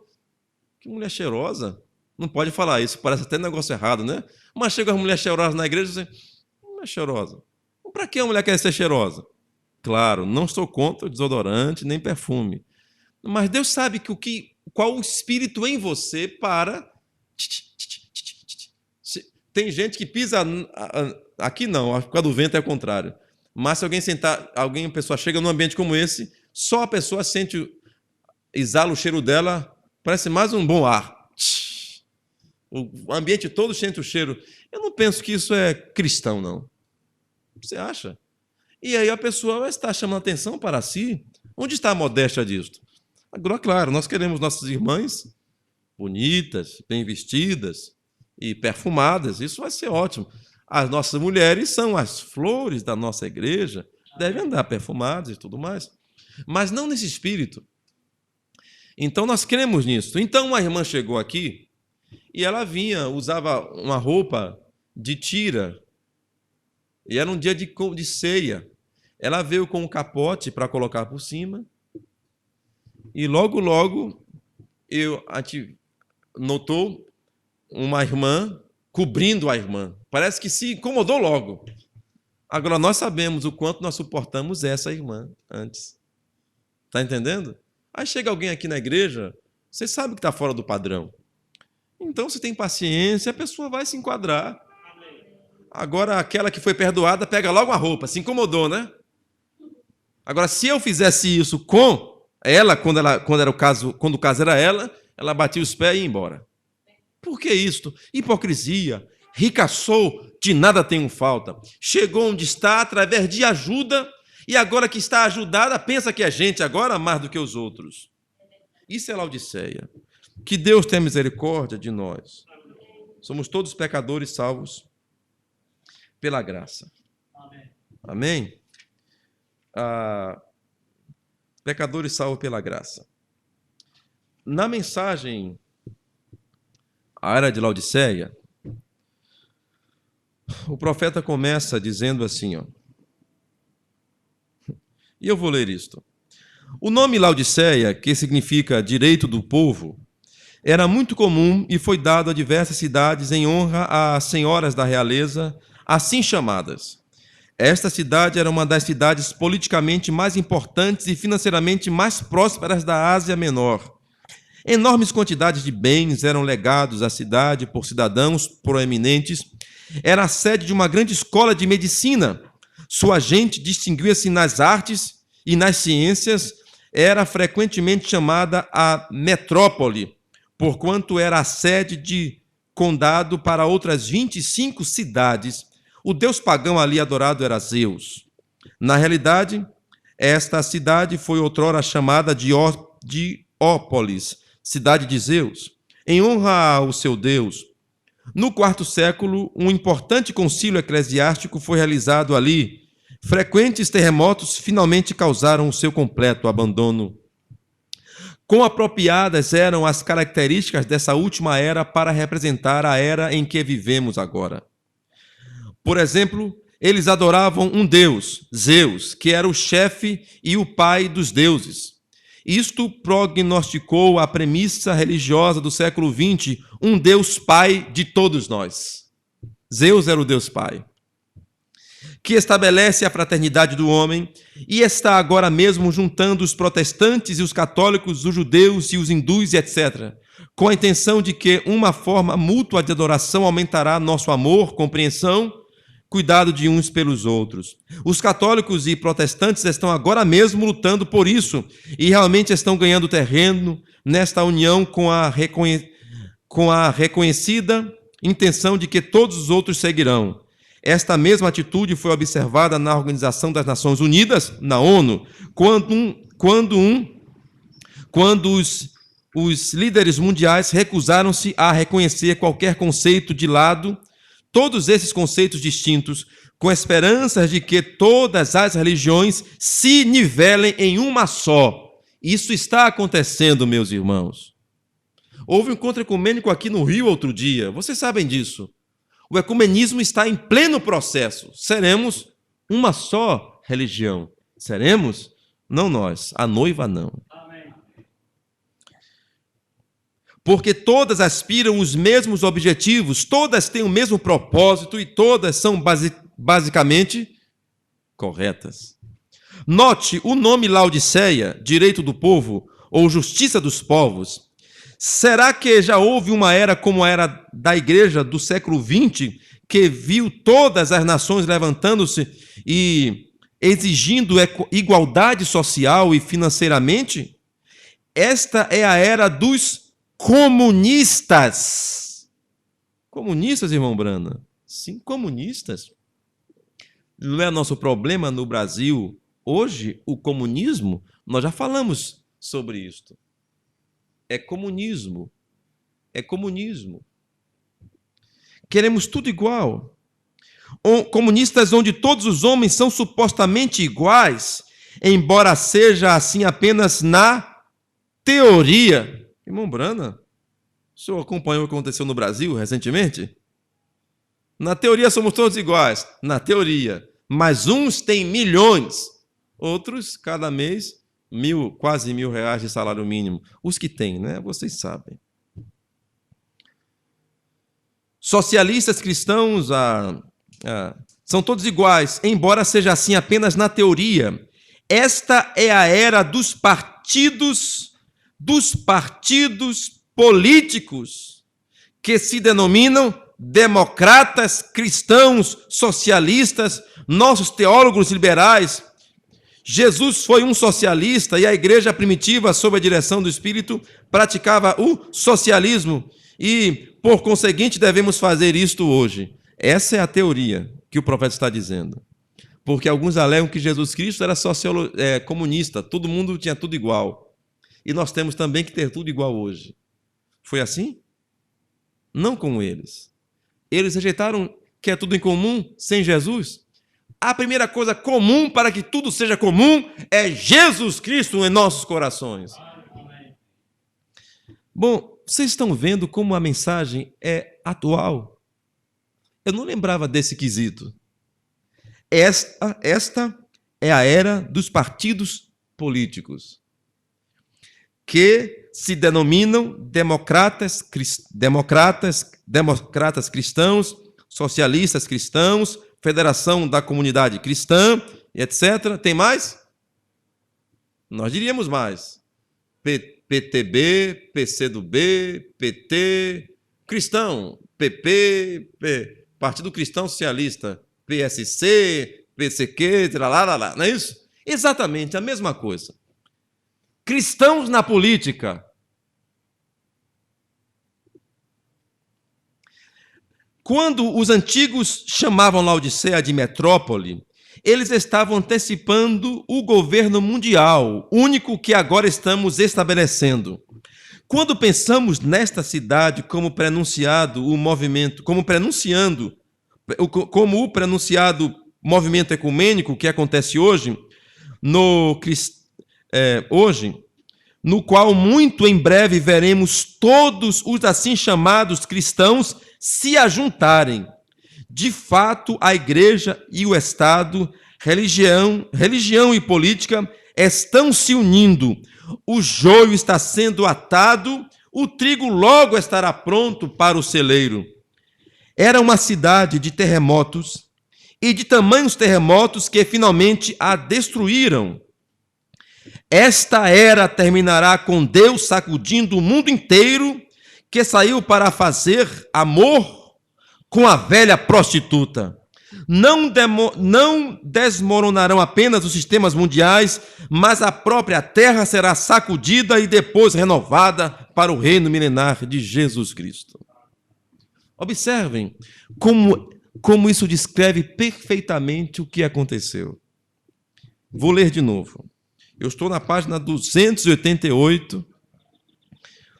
Que mulher cheirosa. Não pode falar isso, parece até negócio errado, né? Mas chega uma mulher cheirosa na igreja e diz, mulher cheirosa. Para que a mulher quer ser cheirosa? Claro, não estou contra desodorante nem perfume. Mas Deus sabe qual o espírito em você para... Tem gente que pisa... Aqui não, por causa do vento é o contrário. Mas se alguém a pessoa chega num ambiente como esse, só a pessoa exala o cheiro dela, parece mais um bom ar. O ambiente todo sente o cheiro. Eu não penso que isso é cristão, não. Você acha? E aí a pessoa está chamando atenção para si. Onde está a modéstia disto? Agora, claro, nós queremos nossas irmãs bonitas, bem vestidas e perfumadas. Isso vai ser ótimo. As nossas mulheres são as flores da nossa igreja, devem andar perfumadas e tudo mais. Mas não nesse espírito. Então nós cremos nisso. Então uma irmã chegou aqui e ela usava uma roupa de tira. E era um dia de ceia. Ela veio com um capote para colocar por cima. E logo, a gente notou uma irmã cobrindo a irmã. Parece que se incomodou logo. Agora, nós sabemos o quanto nós suportamos essa irmã antes. Está entendendo? Aí chega alguém aqui na igreja, você sabe que está fora do padrão. Então, você tem paciência, a pessoa vai se enquadrar. Agora, aquela que foi perdoada, pega logo a roupa, se incomodou, né? Agora, se eu fizesse isso com ela, quando o caso era ela batia os pés e ia embora. Por que isto? Hipocrisia. Rica sou, de nada tenho falta. Chegou onde está através de ajuda, e agora que está ajudada, pensa que é gente agora mais do que os outros. Isso é Laodiceia. Que Deus tenha misericórdia de nós. Somos todos pecadores salvos pela graça. Amém? Pecadores salvos pela graça. Na mensagem à era de Laodiceia, o profeta começa dizendo assim, ó. E eu vou ler isto. O nome Laodiceia, que significa direito do povo, era muito comum e foi dado a diversas cidades em honra às senhoras da realeza, assim chamadas. Esta cidade era uma das cidades politicamente mais importantes e financeiramente mais prósperas da Ásia Menor. Enormes quantidades de bens eram legados à cidade por cidadãos proeminentes. Era a sede de uma grande escola de medicina. Sua gente distinguia-se nas artes e nas ciências. Era frequentemente chamada a metrópole, porquanto era a sede de condado para outras 25 cidades. O deus pagão ali adorado era Zeus. Na realidade, esta cidade foi outrora chamada de Diópolis, cidade de Zeus, em honra ao seu deus. No IV século, um importante concílio eclesiástico foi realizado ali. Frequentes terremotos finalmente causaram o seu completo abandono. Quão apropriadas eram as características dessa última era para representar a era em que vivemos agora. Por exemplo, eles adoravam um deus, Zeus, que era o chefe e o pai dos deuses. Isto prognosticou a premissa religiosa do século XX, um Deus Pai de todos nós. Zeus era o Deus Pai, que estabelece a fraternidade do homem e está agora mesmo juntando os protestantes e os católicos, os judeus e os hindus, etc., com a intenção de que uma forma mútua de adoração aumentará nosso amor, compreensão, cuidado de uns pelos outros. Os católicos e protestantes estão agora mesmo lutando por isso e realmente estão ganhando terreno nesta união com a reconhecida intenção de que todos os outros seguirão. Esta mesma atitude foi observada na Organização das Nações Unidas, na ONU, quando os líderes mundiais recusaram-se a reconhecer qualquer conceito de lado, todos esses conceitos distintos, com esperanças de que todas as religiões se nivelem em uma só. Isso está acontecendo, meus irmãos. Houve um encontro ecumênico aqui no Rio outro dia, vocês sabem disso. O ecumenismo está em pleno processo. Seremos uma só religião. Seremos? Não nós, a noiva não. Amém. Porque todas aspiram os mesmos objetivos, todas têm o mesmo propósito e todas são basicamente corretas. Note o nome Laodiceia, direito do povo, ou justiça dos povos. Será que já houve uma era como a era da igreja do século XX, que viu todas as nações levantando-se e exigindo igualdade social e financeiramente? Esta é a era dos comunistas. Comunistas, irmão Brana? Sim, comunistas. Não é nosso problema no Brasil hoje o comunismo? Nós já falamos sobre isto. É comunismo. É comunismo. Queremos tudo igual. Comunistas onde todos os homens são supostamente iguais, embora seja assim apenas na teoria. Irmão Brana, o senhor acompanhou o que aconteceu no Brasil recentemente? Na teoria somos todos iguais. Na teoria. Mas uns têm milhões, outros, cada mês, quase R$1.000 de salário mínimo. Os que têm, né? Vocês sabem. Socialistas cristãos são todos iguais, embora seja assim apenas na teoria. Esta é a era dos partidos políticos que se denominam democratas, cristãos, socialistas, nossos teólogos liberais. Jesus foi um socialista e a igreja primitiva, sob a direção do Espírito, praticava o socialismo e, por conseguinte, devemos fazer isto hoje. Essa é a teoria que o profeta está dizendo. Porque alguns alegam que Jesus Cristo era comunista, todo mundo tinha tudo igual. E nós temos também que ter tudo igual hoje. Foi assim? Não com eles. Eles rejeitaram que é tudo em comum sem Jesus. A primeira coisa comum para que tudo seja comum é Jesus Cristo em nossos corações. Bom, vocês estão vendo como a mensagem é atual. Eu não lembrava desse quesito. Esta é a era dos partidos políticos, que se denominam democratas cristãos, socialistas cristãos, Federação da Comunidade Cristã, etc. Tem mais? Nós diríamos mais. PTB, PCdoB, PT, Cristão, PP, Partido Cristão Socialista, PSC, PCQ, lá, não é isso? Exatamente a mesma coisa. Cristãos na política. Quando os antigos chamavam Laodiceia de metrópole, eles estavam antecipando o governo mundial, único que agora estamos estabelecendo. Quando pensamos nesta cidade como prenunciado o movimento, como o prenunciado movimento ecumênico que acontece hoje, no qual muito em breve veremos todos os assim chamados cristãos se ajuntarem. De fato, a igreja e o Estado, religião e política estão se unindo. O joio está sendo atado, o trigo logo estará pronto para o celeiro. Era uma cidade de terremotos, e de tamanhos terremotos que finalmente a destruíram. Esta era terminará com Deus sacudindo o mundo inteiro, que saiu para fazer amor com a velha prostituta. Não desmoronarão apenas os sistemas mundiais, mas a própria terra será sacudida e depois renovada para o reino milenar de Jesus Cristo. Observem como isso descreve perfeitamente o que aconteceu. Vou ler de novo. Eu estou na página 288,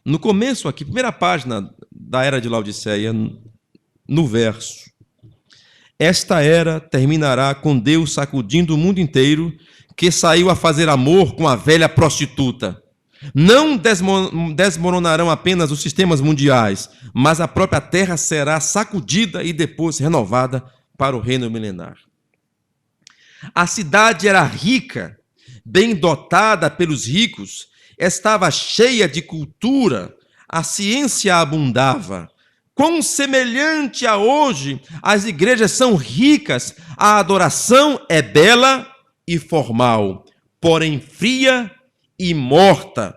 no começo aqui, primeira página da Era de Laodiceia, no verso. Esta era terminará com Deus sacudindo o mundo inteiro, que saiu a fazer amor com a velha prostituta. Não desmoronarão apenas os sistemas mundiais, mas a própria terra será sacudida e depois renovada para o reino milenar. A cidade era rica, bem dotada pelos ricos, estava cheia de cultura, a ciência abundava. Quão semelhante a hoje, as igrejas são ricas, a adoração é bela e formal, porém fria e morta.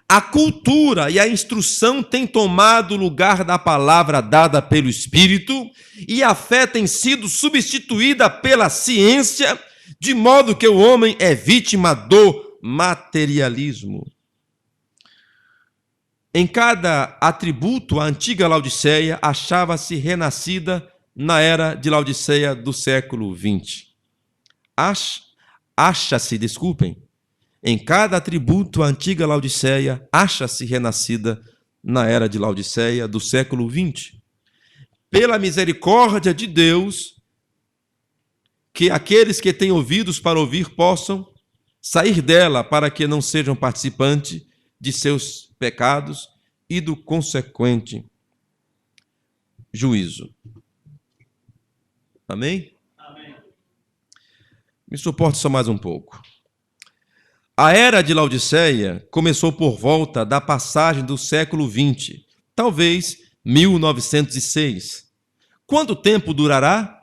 A cultura e a instrução têm tomado o lugar da palavra dada pelo Espírito, e a fé tem sido substituída pela ciência, de modo que o homem é vítima do materialismo. Em cada atributo, a antiga Laodiceia achava-se renascida na era de Laodiceia do século XX. Em cada atributo, a antiga Laodiceia acha-se renascida na era de Laodiceia do século XX. Pela misericórdia de Deus, que aqueles que têm ouvidos para ouvir possam sair dela para que não sejam participantes de seus pecados e do consequente juízo. Amém? Amém. Me suporte só mais um pouco. A era de Laodiceia começou por volta da passagem do século XX, talvez 1906. Quanto tempo durará?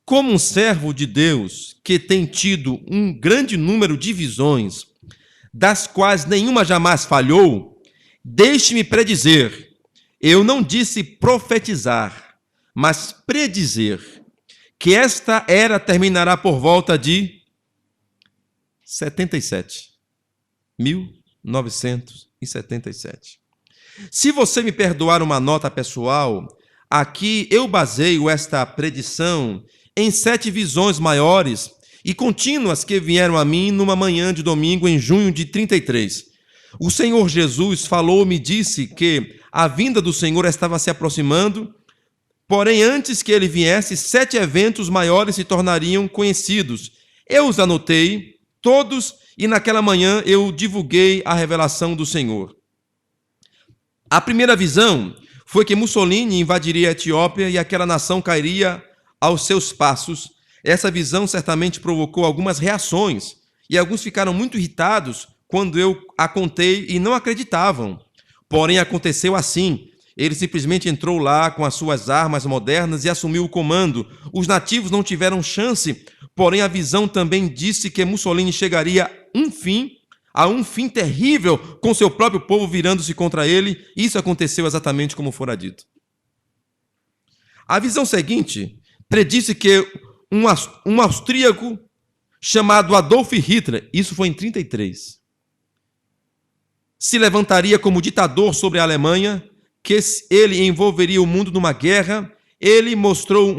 Como um servo de Deus que tem tido um grande número de visões, das quais nenhuma jamais falhou, deixe-me predizer. Eu não disse profetizar, mas predizer que esta era terminará por volta de 1977. Se você me perdoar uma nota pessoal, aqui eu baseio esta predição em 7 visões maiores e contínuas que vieram a mim numa manhã de domingo em junho de 33. O Senhor Jesus falou-me e disse que a vinda do Senhor estava se aproximando, porém antes que ele viesse, 7 eventos maiores se tornariam conhecidos. Eu os anotei todos e naquela manhã eu divulguei a revelação do Senhor. A primeira visão foi que Mussolini invadiria a Etiópia e aquela nação cairia aos seus passos. Essa visão certamente provocou algumas reações e alguns ficaram muito irritados quando eu a contei e não acreditavam. Porém, aconteceu assim. Ele simplesmente entrou lá com as suas armas modernas e assumiu o comando. Os nativos não tiveram chance, porém a visão também disse que Mussolini chegaria um fim a um fim terrível, com seu próprio povo virando-se contra ele. Isso aconteceu exatamente como fora dito. A visão seguinte predisse que um austríaco chamado Adolf Hitler, isso foi em 1933, se levantaria como ditador sobre a Alemanha, que ele envolveria o mundo numa guerra. Ele mostrou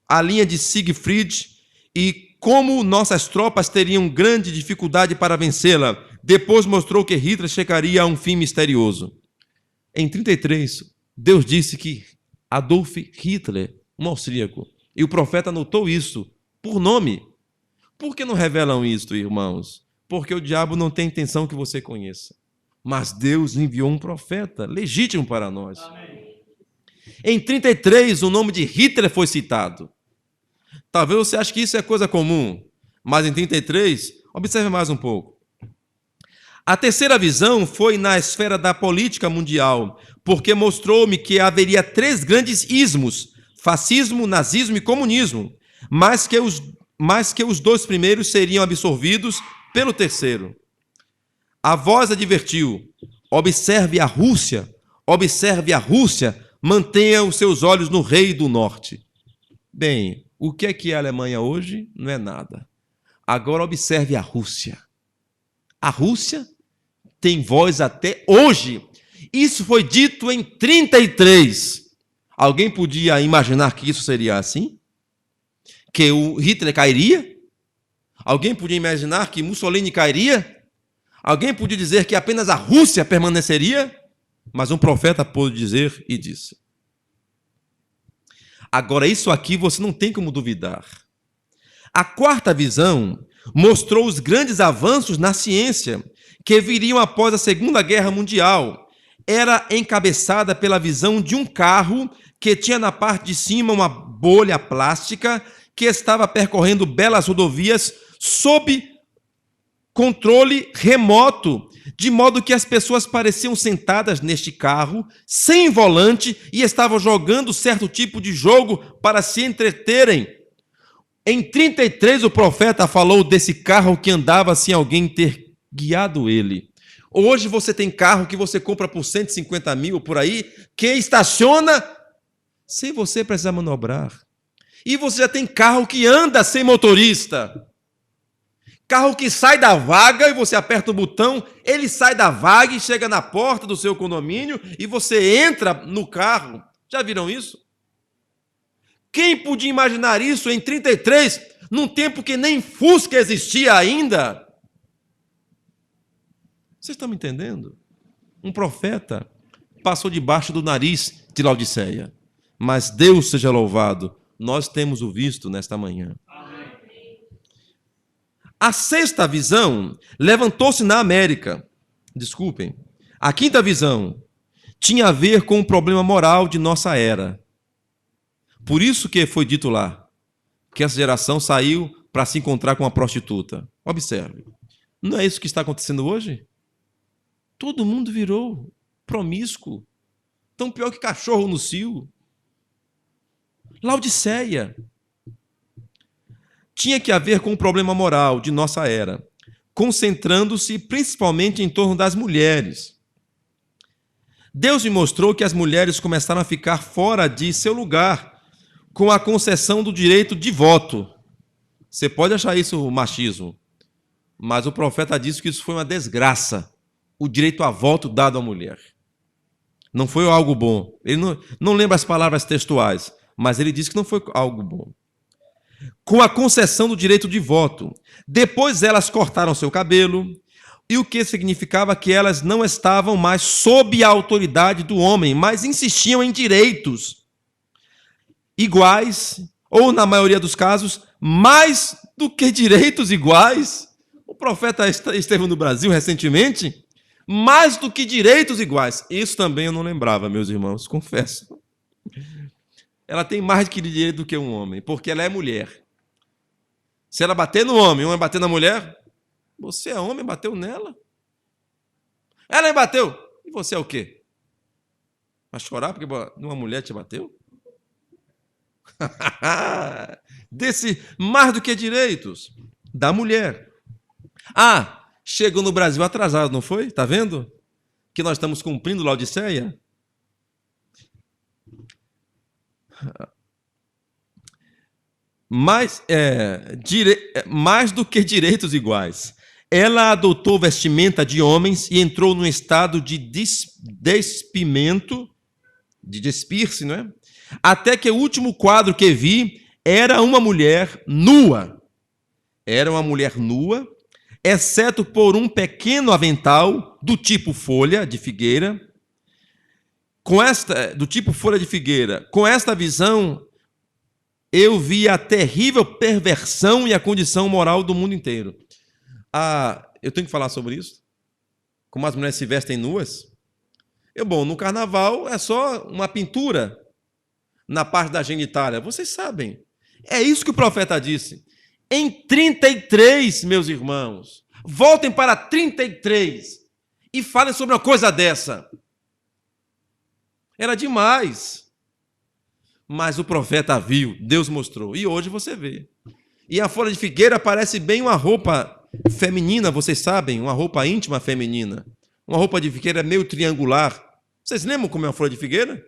a linha de Siegfried e como nossas tropas teriam grande dificuldade para vencê-la. Depois mostrou que Hitler chegaria a um fim misterioso. Em 1933, Deus disse que Adolf Hitler, um austríaco, e o profeta anotou isso por nome. Por que não revelam isto, irmãos? Porque o diabo não tem intenção que você conheça. Mas Deus enviou um profeta legítimo para nós. Amém. Em 1933, o nome de Hitler foi citado. Talvez você ache que isso é coisa comum, mas em 1933, observe mais um pouco. A terceira visão foi na esfera da política mundial, porque mostrou-me que haveria 3 grandes ismos: fascismo, nazismo e comunismo, mas que os 2 primeiros seriam absorvidos pelo terceiro. A voz advertiu: observe a Rússia, mantenha os seus olhos no rei do norte. Bem, o que é a Alemanha hoje? Não é nada. Agora observe a Rússia. A Rússia tem voz até hoje. Isso foi dito em 1933. Alguém podia imaginar que isso seria assim? Que o Hitler cairia? Alguém podia imaginar que Mussolini cairia? Alguém podia dizer que apenas a Rússia permaneceria? Mas um profeta pôde dizer e disse. Agora, isso aqui você não tem como duvidar. A quarta visão mostrou os grandes avanços na ciência que viriam após a Segunda Guerra Mundial. Era encabeçada pela visão de um carro que tinha na parte de cima uma bolha plástica que estava percorrendo belas rodovias sob controle remoto, de modo que as pessoas pareciam sentadas neste carro, sem volante, e estavam jogando certo tipo de jogo para se entreterem. Em 1933, o profeta falou desse carro que andava sem alguém ter guiado ele. Hoje você tem carro que você compra por 150 mil, por aí, que estaciona sem você precisar manobrar. E você já tem carro que anda sem motorista. Carro que sai da vaga e você aperta o botão, ele sai da vaga e chega na porta do seu condomínio e você entra no carro. Já viram isso? Quem podia imaginar isso em 1933, num tempo que nem Fusca existia ainda? Vocês estão me entendendo? Um profeta passou debaixo do nariz de Laodiceia. Mas Deus seja louvado, nós temos o visto nesta manhã. A sexta visão levantou-se na América. Desculpem. A quinta visão tinha a ver com o problema moral de nossa era. Por isso que foi dito lá que essa geração saiu para se encontrar com uma prostituta. Observe. Não é isso que está acontecendo hoje? Todo mundo virou promíscuo. Tão pior que cachorro no cio. Laodiceia tinha que ver com o problema moral de nossa era, concentrando-se principalmente em torno das mulheres. Deus me mostrou que as mulheres começaram a ficar fora de seu lugar com a concessão do direito de voto. Você pode achar isso machismo, mas o profeta disse que isso foi uma desgraça, o direito a voto dado à mulher. Não foi algo bom. Ele não lembra as palavras textuais, mas ele disse que não foi algo bom. Com a concessão do direito de voto. Depois elas cortaram seu cabelo, e o que significava que elas não estavam mais sob a autoridade do homem, mas insistiam em direitos iguais, ou na maioria dos casos, mais do que direitos iguais. O profeta esteve no Brasil recentemente, mais do que direitos iguais. Isso também eu não lembrava, meus irmãos, confesso. Ela tem mais de direito do que um homem, porque ela é mulher. Se ela bater no homem, um vai bater na mulher, você é homem, bateu nela. Ela me bateu. E você é o quê? Vai chorar porque uma mulher te bateu? Desse mais do que direitos da mulher. chegou no Brasil atrasado, não foi? Está vendo? Que nós estamos cumprindo Laodiceia. Mais do que direitos iguais. Ela adotou vestimenta de homens e entrou num estado de despimento, de despir-se, não é? Até que o último quadro que vi era uma mulher nua. Era uma mulher nua, exceto por um pequeno avental do tipo folha de figueira. Do tipo folha de figueira. Com esta visão, eu vi a terrível perversão e a condição moral do mundo inteiro. Eu tenho que falar sobre isso? Como as mulheres se vestem nuas? Bom, no carnaval é só uma pintura na parte da genitália. Vocês sabem. É isso que o profeta disse. Em 33, meus irmãos, voltem para 33 e falem sobre uma coisa dessa. Era demais. Mas o profeta viu, Deus mostrou. E hoje você vê. E a folha de figueira parece bem uma roupa feminina, vocês sabem, uma roupa íntima feminina. Uma roupa de figueira meio triangular. Vocês lembram como é uma folha de figueira?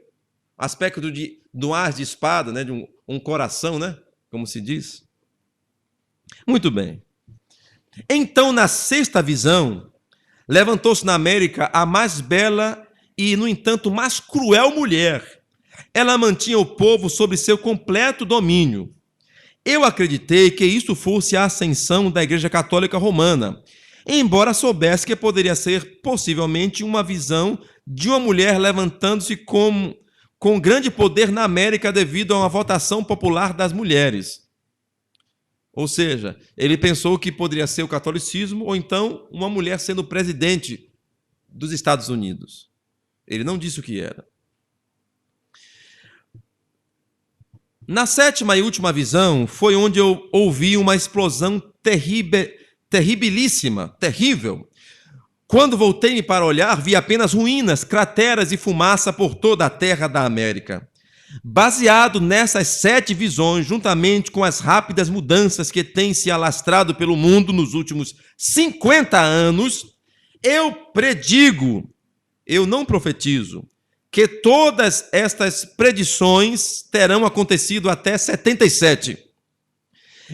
Aspecto do ar de espada, né? De um coração, né? Como se diz. Muito bem. Então, na sexta visão, levantou-se na América a mais bela e, no entanto, mais cruel mulher. Ela mantinha o povo sob seu completo domínio. Eu acreditei que isso fosse a ascensão da Igreja Católica Romana, embora soubesse que poderia ser possivelmente uma visão de uma mulher levantando-se com grande poder na América devido a uma votação popular das mulheres. Ou seja, ele pensou que poderia ser o catolicismo ou então uma mulher sendo presidente dos Estados Unidos. Ele não disse o que era. Na sétima e última visão foi onde eu ouvi uma explosão terribilíssima, terrível. Quando voltei-me para olhar, vi apenas ruínas, crateras e fumaça por toda a terra da América. Baseado nessas 7 visões, juntamente com as rápidas mudanças que têm se alastrado pelo mundo nos últimos 50 anos, eu predigo, eu não profetizo, que todas estas predições terão acontecido até 77.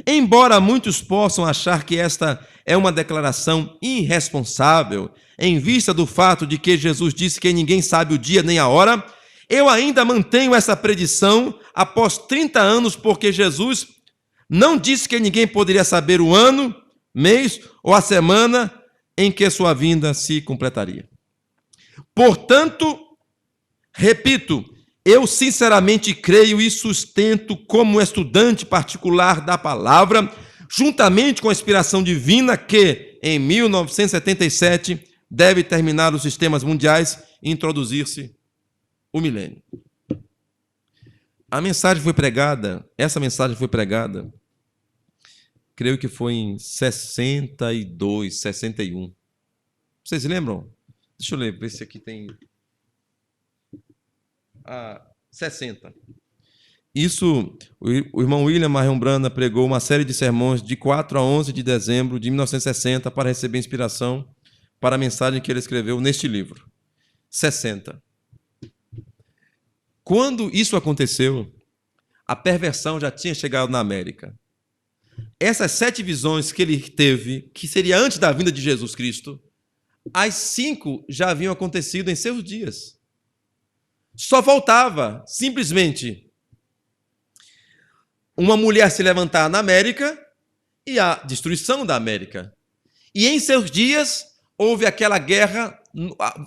Embora muitos possam achar que esta é uma declaração irresponsável, em vista do fato de que Jesus disse que ninguém sabe o dia nem a hora, eu ainda mantenho essa predição após 30 anos, porque Jesus não disse que ninguém poderia saber o ano, mês ou a semana em que sua vinda se completaria. Portanto, repito, eu sinceramente creio e sustento como estudante particular da palavra, juntamente com a inspiração divina, que em 1977 deve terminar os sistemas mundiais e introduzir-se o milênio. Essa mensagem foi pregada, creio que foi em 62, 61. Vocês lembram? Deixa eu ver se aqui tem... 60. Isso, o irmão William Marion Branham pregou uma série de sermões de 4 a 11 de dezembro de 1960 para receber inspiração para a mensagem que ele escreveu neste livro. 60. Quando isso aconteceu, a perversão já tinha chegado na América. Essas 7 visões que ele teve, que seria antes da vinda de Jesus Cristo, as 5 já haviam acontecido em seus dias. Só faltava, simplesmente, uma mulher se levantar na América e a destruição da América. E em seus dias, houve aquela guerra,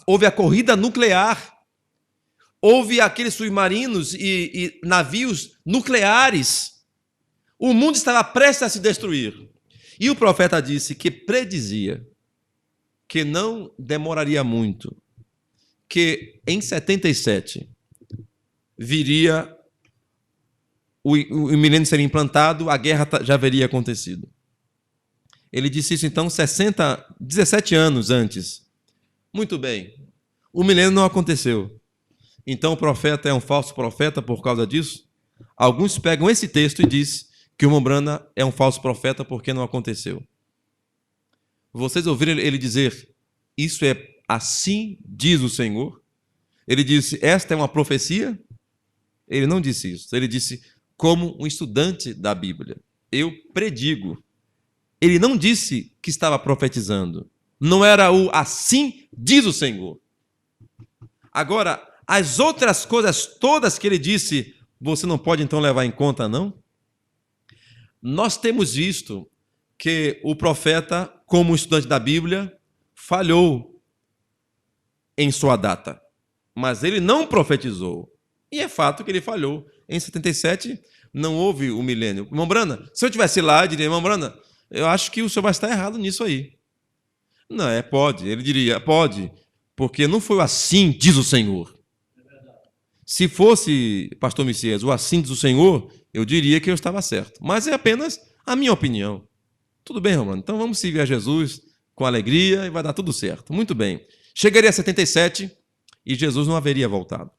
houve a corrida nuclear, houve aqueles submarinos e navios nucleares. O mundo estava prestes a se destruir. E o profeta disse que predizia que não demoraria muito, que em 77 viria o milênio seria implantado, a guerra já haveria acontecido. Ele disse isso então 17 anos antes. Muito bem, o milênio não aconteceu. Então o profeta é um falso profeta por causa disso? Alguns pegam esse texto e dizem que o Branham é um falso profeta porque não aconteceu. Vocês ouviram ele dizer, isso é assim diz o Senhor? Ele disse, esta é uma profecia? Ele não disse isso. Ele disse, como um estudante da Bíblia, eu predigo. Ele não disse que estava profetizando. Não era o assim diz o Senhor. Agora, as outras coisas todas que ele disse, você não pode então levar em conta, não? Nós temos visto que o profeta, como estudante da Bíblia, falhou em sua data. Mas ele não profetizou. E é fato que ele falhou. Em 77, não houve o milênio. Irmão Brana, se eu estivesse lá, eu diria, irmão Brana, eu acho que o senhor vai estar errado nisso aí. Não, pode. Ele diria, pode, porque não foi assim, diz o Senhor. Se fosse, pastor Messias, o assim diz o Senhor, eu diria que eu estava certo. Mas é apenas a minha opinião. Tudo bem, Romano, então vamos seguir a Jesus com alegria e vai dar tudo certo. Muito bem. Chegaria a 77 e Jesus não haveria voltado.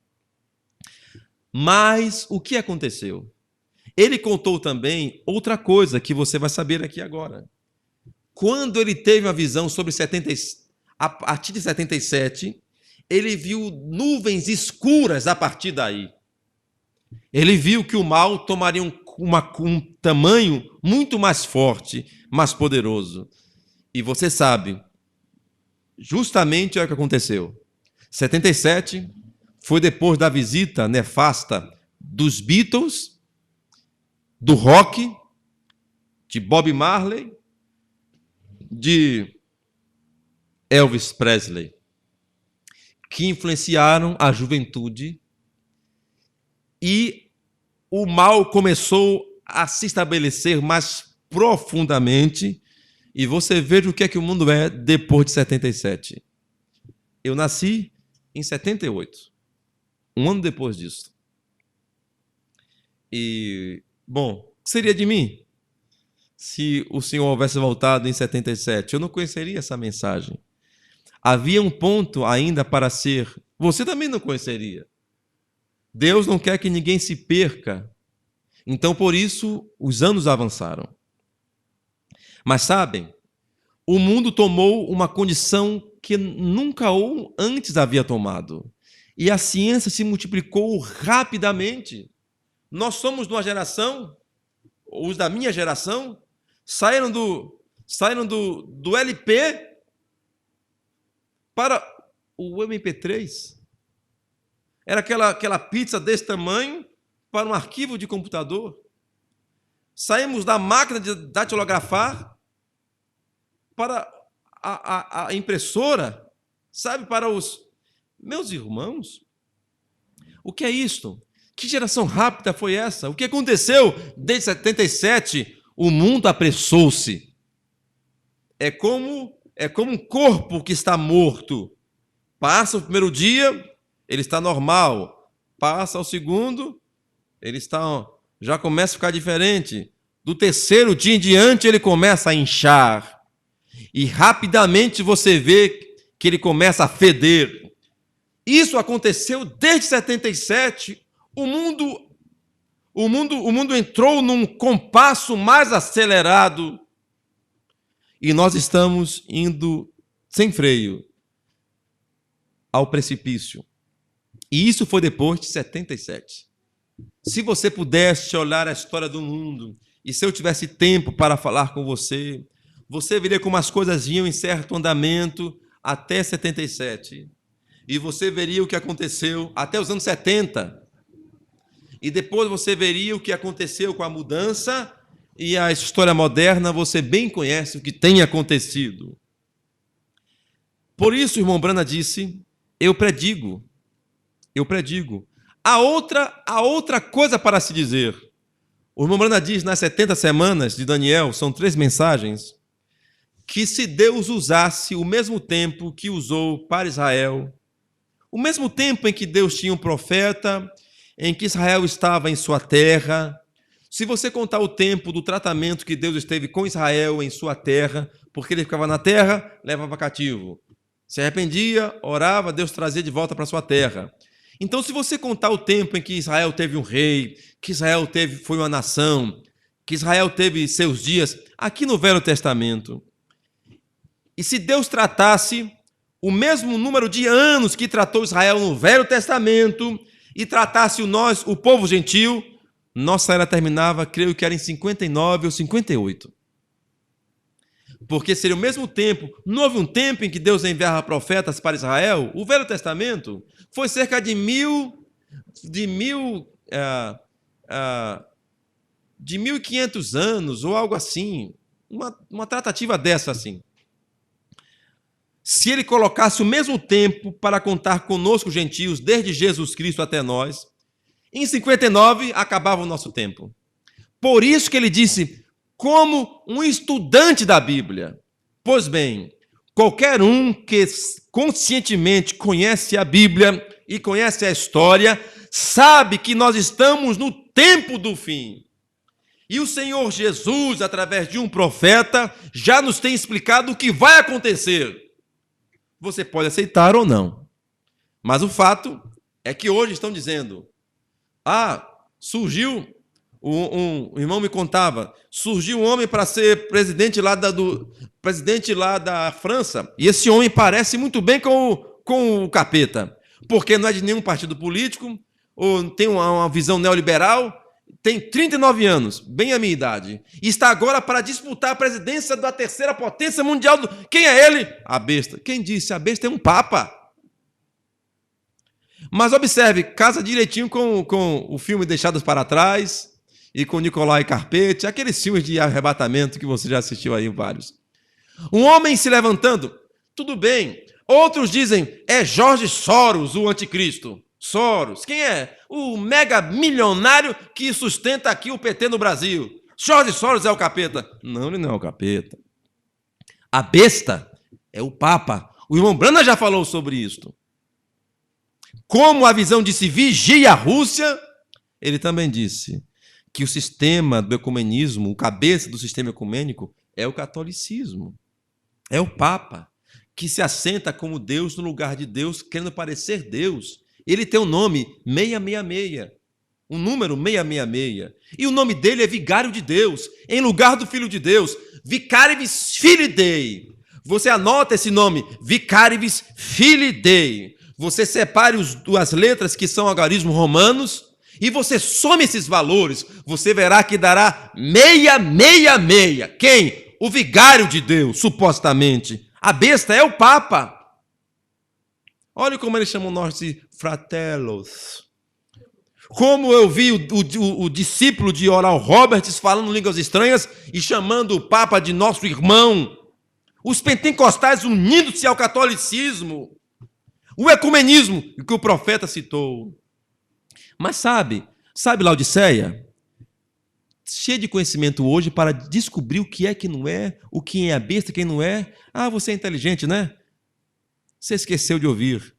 Mas o que aconteceu? Ele contou também outra coisa que você vai saber aqui agora. Quando ele teve uma visão sobre a partir de 77, ele viu nuvens escuras a partir daí. Ele viu que o mal tomaria um tamanho muito mais forte, mais poderoso. E você sabe, justamente é o que aconteceu. 77 foi depois da visita nefasta dos Beatles, do rock, de Bob Marley, de Elvis Presley, que influenciaram a juventude e o mal começou a se estabelecer mais profundamente e você veja o que é que o mundo é depois de 77. Eu nasci em 78, um ano depois disso. E, bom, o que seria de mim se o Senhor houvesse voltado em 77? Eu não conheceria essa mensagem. Havia um ponto ainda para ser. Você também não conheceria. Deus não quer que ninguém se perca. Então, por isso, os anos avançaram. Mas sabem, o mundo tomou uma condição que nunca ou antes havia tomado. E a ciência se multiplicou rapidamente. Nós somos de uma geração, os da minha geração, saíram do LP para o MP3. Era aquela pizza desse tamanho para um arquivo de computador. Saímos da máquina de datilografar para a impressora, sabe, para os meus irmãos. O que é isto? Que geração rápida foi essa? O que aconteceu desde 77? O mundo apressou-se. É como um corpo que está morto. Passa o primeiro dia, ele está normal. Passa o segundo, ele já começa a ficar diferente. Do terceiro dia em diante, ele começa a inchar. E rapidamente você vê que ele começa a feder. Isso aconteceu desde 77. O mundo entrou num compasso mais acelerado. E nós estamos indo sem freio ao precipício. E isso foi depois de 77. Se você pudesse olhar a história do mundo, e se eu tivesse tempo para falar com você, você veria como as coisas iam em certo andamento até 77. E você veria o que aconteceu até os anos 70. E depois você veria o que aconteceu com a mudança, e a história moderna, você bem conhece o que tem acontecido. Por isso, o irmão Brana disse, eu predigo. Há outra coisa para se dizer. O irmão Brana diz, nas 70 semanas de Daniel, são 3 mensagens, que se Deus usasse o mesmo tempo que usou para Israel, o mesmo tempo em que Deus tinha um profeta, em que Israel estava em sua terra, se você contar o tempo do tratamento que Deus esteve com Israel em sua terra, porque ele ficava na terra, levava cativo. Se arrependia, orava, Deus trazia de volta para sua terra. Então, se você contar o tempo em que Israel teve um rei, que Israel foi uma nação, que Israel teve seus dias, aqui no Velho Testamento, E se Deus tratasse o mesmo número de anos que tratou Israel no Velho Testamento e tratasse nós, o povo gentil, nossa era terminava, creio que era em 59 ou 58. Porque seria o mesmo tempo, não houve um tempo em que Deus enviava profetas para Israel. O Velho Testamento foi cerca de 1.500 anos, ou algo assim, uma tratativa dessa assim. Se ele colocasse o mesmo tempo para contar conosco, gentios, desde Jesus Cristo até nós, em 59 acabava o nosso tempo. Por isso que ele disse, como um estudante da Bíblia. Pois bem, qualquer um que conscientemente conhece a Bíblia e conhece a história, sabe que nós estamos no tempo do fim. E o Senhor Jesus, através de um profeta, já nos tem explicado o que vai acontecer. Você pode aceitar ou não. Mas o fato é que hoje estão dizendo, surgiu, um irmão me contava, surgiu um homem para ser presidente lá da França, e esse homem parece muito bem com o capeta, porque não é de nenhum partido político, ou tem uma visão neoliberal, tem 39 anos, bem a minha idade, e está agora para disputar a presidência da terceira potência mundial. Quem é ele? A besta. Quem disse? A besta é um papa. Mas observe, casa direitinho com o filme Deixados para Trás e com Nicolai Carpetti, aqueles filmes de arrebatamento que você já assistiu aí, vários. Um homem se levantando, tudo bem. Outros dizem, é Jorge Soros, o anticristo. Soros, quem é? O mega milionário que sustenta aqui o PT no Brasil. Jorge Soros é o capeta. Não, ele não é o capeta. A besta é o Papa. O irmão Brana já falou sobre isto. Como a visão disse, vigia a Rússia, ele também disse que o sistema do ecumenismo, o cabeça do sistema ecumênico, é o catolicismo. É o Papa, que se assenta como Deus no lugar de Deus, querendo parecer Deus. Ele tem um nome 666, um número 666. E o nome dele é Vigário de Deus, em lugar do Filho de Deus, Vicarivis Filii Dei. Você anota esse nome, Vicarivis Filii Dei. Você separe as letras que são algarismos romanos e você some esses valores, você verá que dará 666. Quem? O Vigário de Deus, supostamente. A besta é o Papa. Olha como eles chamam nós de fratellos. Como eu vi o discípulo de Oral Roberts falando línguas estranhas e chamando o Papa de nosso irmão. Os pentecostais unindo-se ao catolicismo. O ecumenismo que o profeta citou. Mas sabe Laodiceia? Cheio de conhecimento hoje para descobrir o que é que não é, o que é a besta, quem não é. Você é inteligente, né? Você esqueceu de ouvir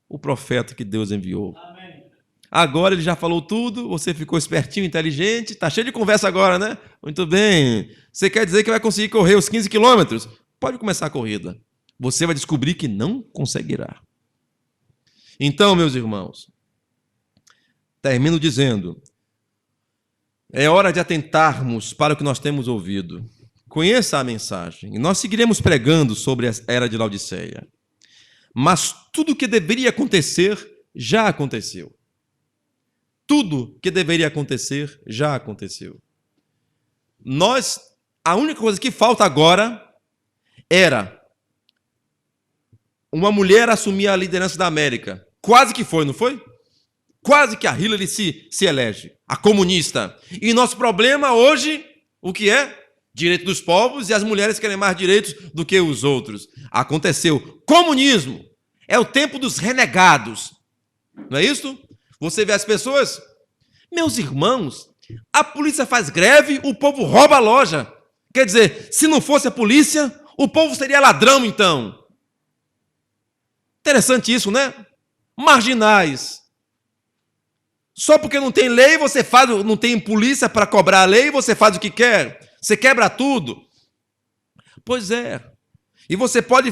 o profeta que Deus enviou. Amém. Agora ele já falou tudo, você ficou espertinho, inteligente, está cheio de conversa agora, né? Muito bem. Você quer dizer que vai conseguir correr os 15 quilômetros? Pode começar a corrida. Você vai descobrir que não conseguirá. Então, meus irmãos, termino dizendo, é hora de atentarmos para o que nós temos ouvido. Conheça a mensagem. E nós seguiremos pregando sobre a era de Laodiceia. Mas tudo o que deveria acontecer, já aconteceu. Tudo que deveria acontecer, já aconteceu. A única coisa que falta agora era uma mulher assumir a liderança da América. Quase que foi, não foi? Quase que a Hillary se elege, a comunista. E nosso problema hoje, o que é? Direito dos povos, e as mulheres querem mais direitos do que os outros. Aconteceu. Comunismo é o tempo dos renegados. Não é isso? Você vê as pessoas, meus irmãos, a polícia faz greve, o povo rouba a loja. Quer dizer, se não fosse a polícia, o povo seria ladrão, então. Interessante isso, né? Marginais. Só porque não tem lei, você faz, não tem polícia para cobrar a lei, você faz o que quer. Você quebra tudo. Pois é. E você pode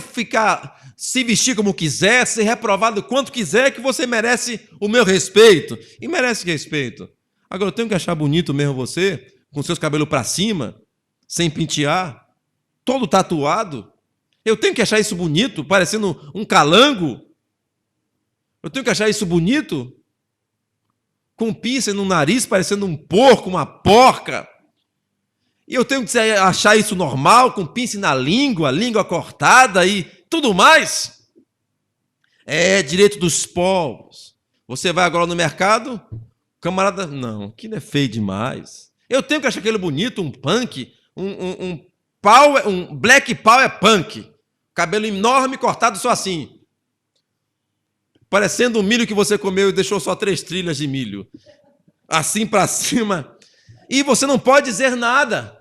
se vestir como quiser, ser reprovado quanto quiser, que você merece o meu respeito. E merece respeito. Agora, eu tenho que achar bonito mesmo você, com seus cabelos para cima, sem pentear, todo tatuado. Eu tenho que achar isso bonito, parecendo um calango? Eu tenho que achar isso bonito? Com pinça no nariz, parecendo um porco, uma porca? E eu tenho que achar isso normal, com pinça na língua, língua cortada e tudo mais? É direito dos povos. Você vai agora no mercado, camarada, não, aquilo é feio demais. Eu tenho que achar aquele bonito, um punk, um black power punk. Cabelo enorme, cortado só assim. Parecendo um milho que você comeu e deixou só 3 trilhas de milho. Assim para cima. E você não pode dizer nada.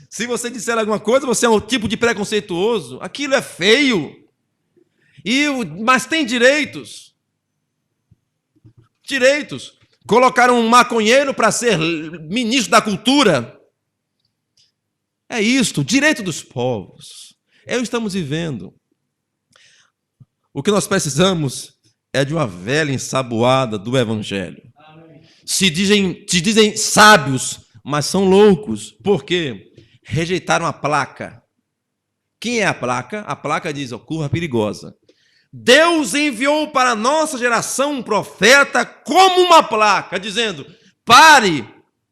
Se você disser alguma coisa, você é um tipo de preconceituoso. Aquilo é feio. Mas tem direitos. Direitos. Colocaram um maconheiro para ser ministro da cultura. É isto, direito dos povos. É o que estamos vivendo. O que nós precisamos é de uma velha ensaboada do Evangelho. Se dizem sábios, mas são loucos. Por quê? Rejeitaram a placa. Quem é a placa? A placa diz, curva perigosa. Deus enviou para a nossa geração um profeta como uma placa, dizendo, pare,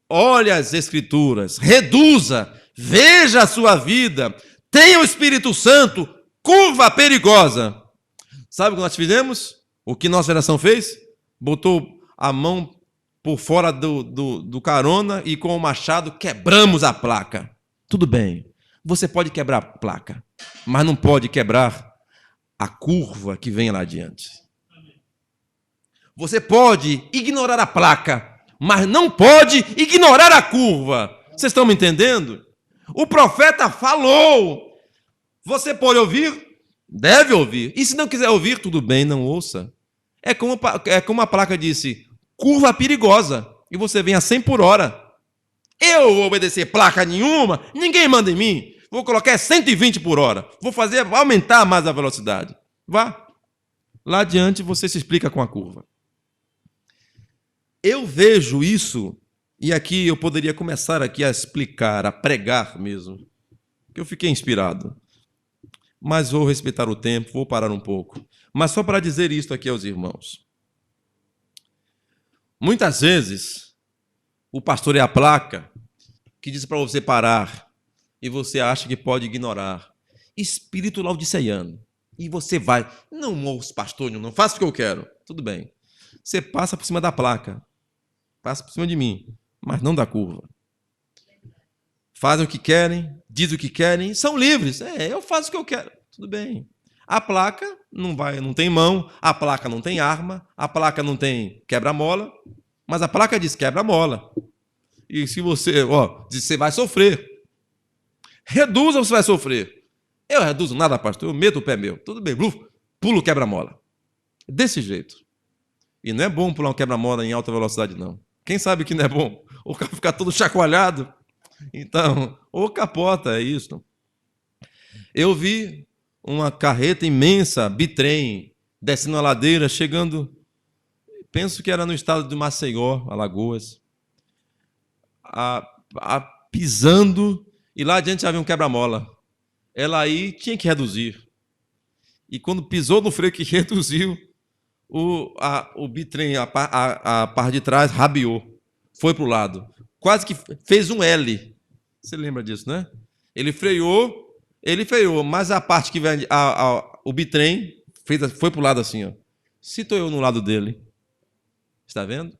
olhe as Escrituras, reduza, veja a sua vida, tenha o Espírito Santo, curva perigosa. Sabe o que nós fizemos? O que nossa geração fez? Botou a mão por fora do carona e com o machado quebramos a placa. Tudo bem, você pode quebrar a placa, mas não pode quebrar a curva que vem lá adiante. Você pode ignorar a placa, mas não pode ignorar a curva. Vocês estão me entendendo? O profeta falou. Você pode ouvir? Deve ouvir. E se não quiser ouvir, tudo bem, não ouça. É como a placa disse, curva perigosa. E você vem a 100 por hora. Eu vou obedecer placa nenhuma, ninguém manda em mim. Vou colocar 120 por hora. Vou aumentar mais a velocidade. Vá. Lá adiante você se explica com a curva. Eu vejo isso, e aqui eu poderia começar aqui a explicar, a pregar mesmo, que eu fiquei inspirado. Mas vou respeitar o tempo, vou parar um pouco. Mas só para dizer isto aqui aos irmãos. Muitas vezes, o pastor é a placa que diz para você parar e você acha que pode ignorar. Espírito laodiceiano. E você vai, não ouço pastor, não faço o que eu quero. Tudo bem. Você passa por cima da placa. Passa por cima de mim, mas não da curva. Fazem o que querem, dizem o que querem, são livres. Eu faço o que eu quero. Tudo bem. A placa não tem mão, a placa não tem arma, a placa não tem quebra-mola, mas a placa diz quebra-mola. E se você, diz que você vai sofrer. Reduza, você vai sofrer. Eu reduzo nada, pastor, eu meto o pé meu. Tudo bem, pulo quebra-mola. Desse jeito. E não é bom pular um quebra-mola em alta velocidade, não. Quem sabe que não é bom? O carro ficar todo chacoalhado. Então, ou capota, é isso. Eu vi uma carreta imensa, bitrem, descendo a ladeira, chegando, penso que era no estado de Maceió, Alagoas, pisando, e lá adiante havia um quebra-mola. Ela aí tinha que reduzir. E quando pisou no freio que reduziu, o bitrem, a parte de trás, rabiou. Foi para o lado. Quase que fez um L. Você lembra disso, né? Ele freou, mas a parte que vem, o bitrem foi para o lado assim. Se estou eu no lado dele. Está vendo?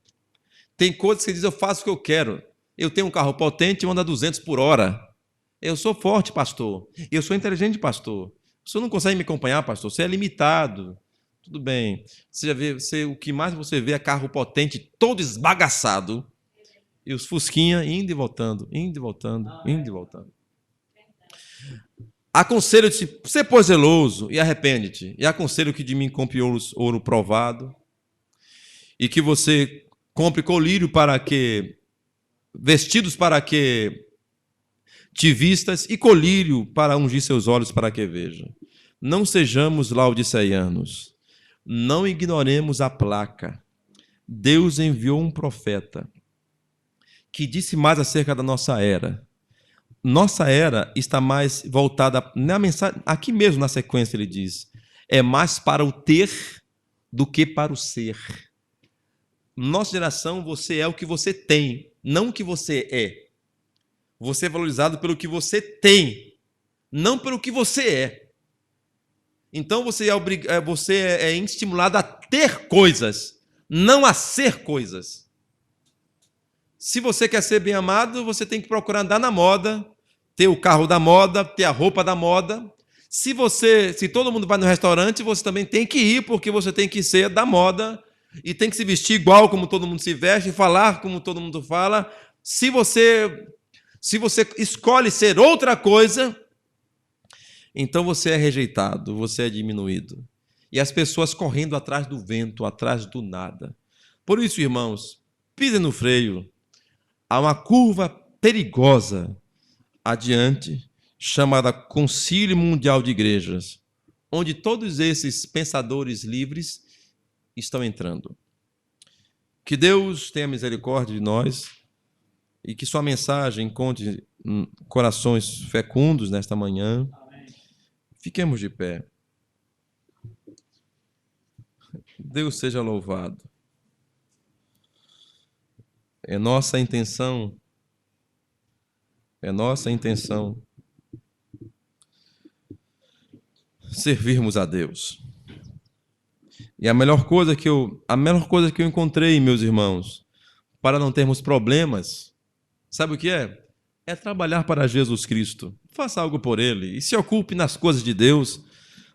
Tem coisas que diz, eu faço o que eu quero. Eu tenho um carro potente e anda 200 por hora. Eu sou forte, pastor. Eu sou inteligente, pastor. O senhor não consegue me acompanhar, pastor? Você é limitado. Tudo bem. Você já vê, o que mais você vê é carro potente, todo esbagaçado. E os fusquinha indo e voltando, indo e voltando, indo e voltando. Aconselho-te, ser pois zeloso e arrepende-te. E aconselho que de mim compre ouro provado e que você compre colírio vestidos para que te vistas e colírio para ungir seus olhos para que veja. Não sejamos laodiceianos. Não ignoremos a placa. Deus enviou um profeta que disse mais acerca da nossa era. nossa era está mais voltada na mensagem, aqui mesmo na sequência ele diz, é mais para o ter do que para o ser. Nossa geração, você é o que você tem, não o que você é. Você é valorizado pelo que você tem, não pelo que você é. Então você é estimulado a ter coisas, não a ser coisas. Se você quer ser bem amado, você tem que procurar andar na moda, ter o carro da moda, ter a roupa da moda. Se todo mundo vai no restaurante, você também tem que ir, porque você tem que ser da moda e tem que se vestir igual como todo mundo se veste, falar como todo mundo fala. Se você escolhe ser outra coisa, então você é rejeitado, você é diminuído. E as pessoas correndo atrás do vento, atrás do nada. Por isso, irmãos, pisem no freio. Há uma curva perigosa adiante, chamada Concílio Mundial de Igrejas, onde todos esses pensadores livres estão entrando. Que Deus tenha misericórdia de nós e que sua mensagem encontre corações fecundos nesta manhã. Fiquemos de pé. Deus seja louvado. É nossa intenção servirmos a Deus. E a melhor coisa que eu encontrei, meus irmãos, para não termos problemas, sabe o que é? É trabalhar para Jesus Cristo. Faça algo por Ele e se ocupe nas coisas de Deus.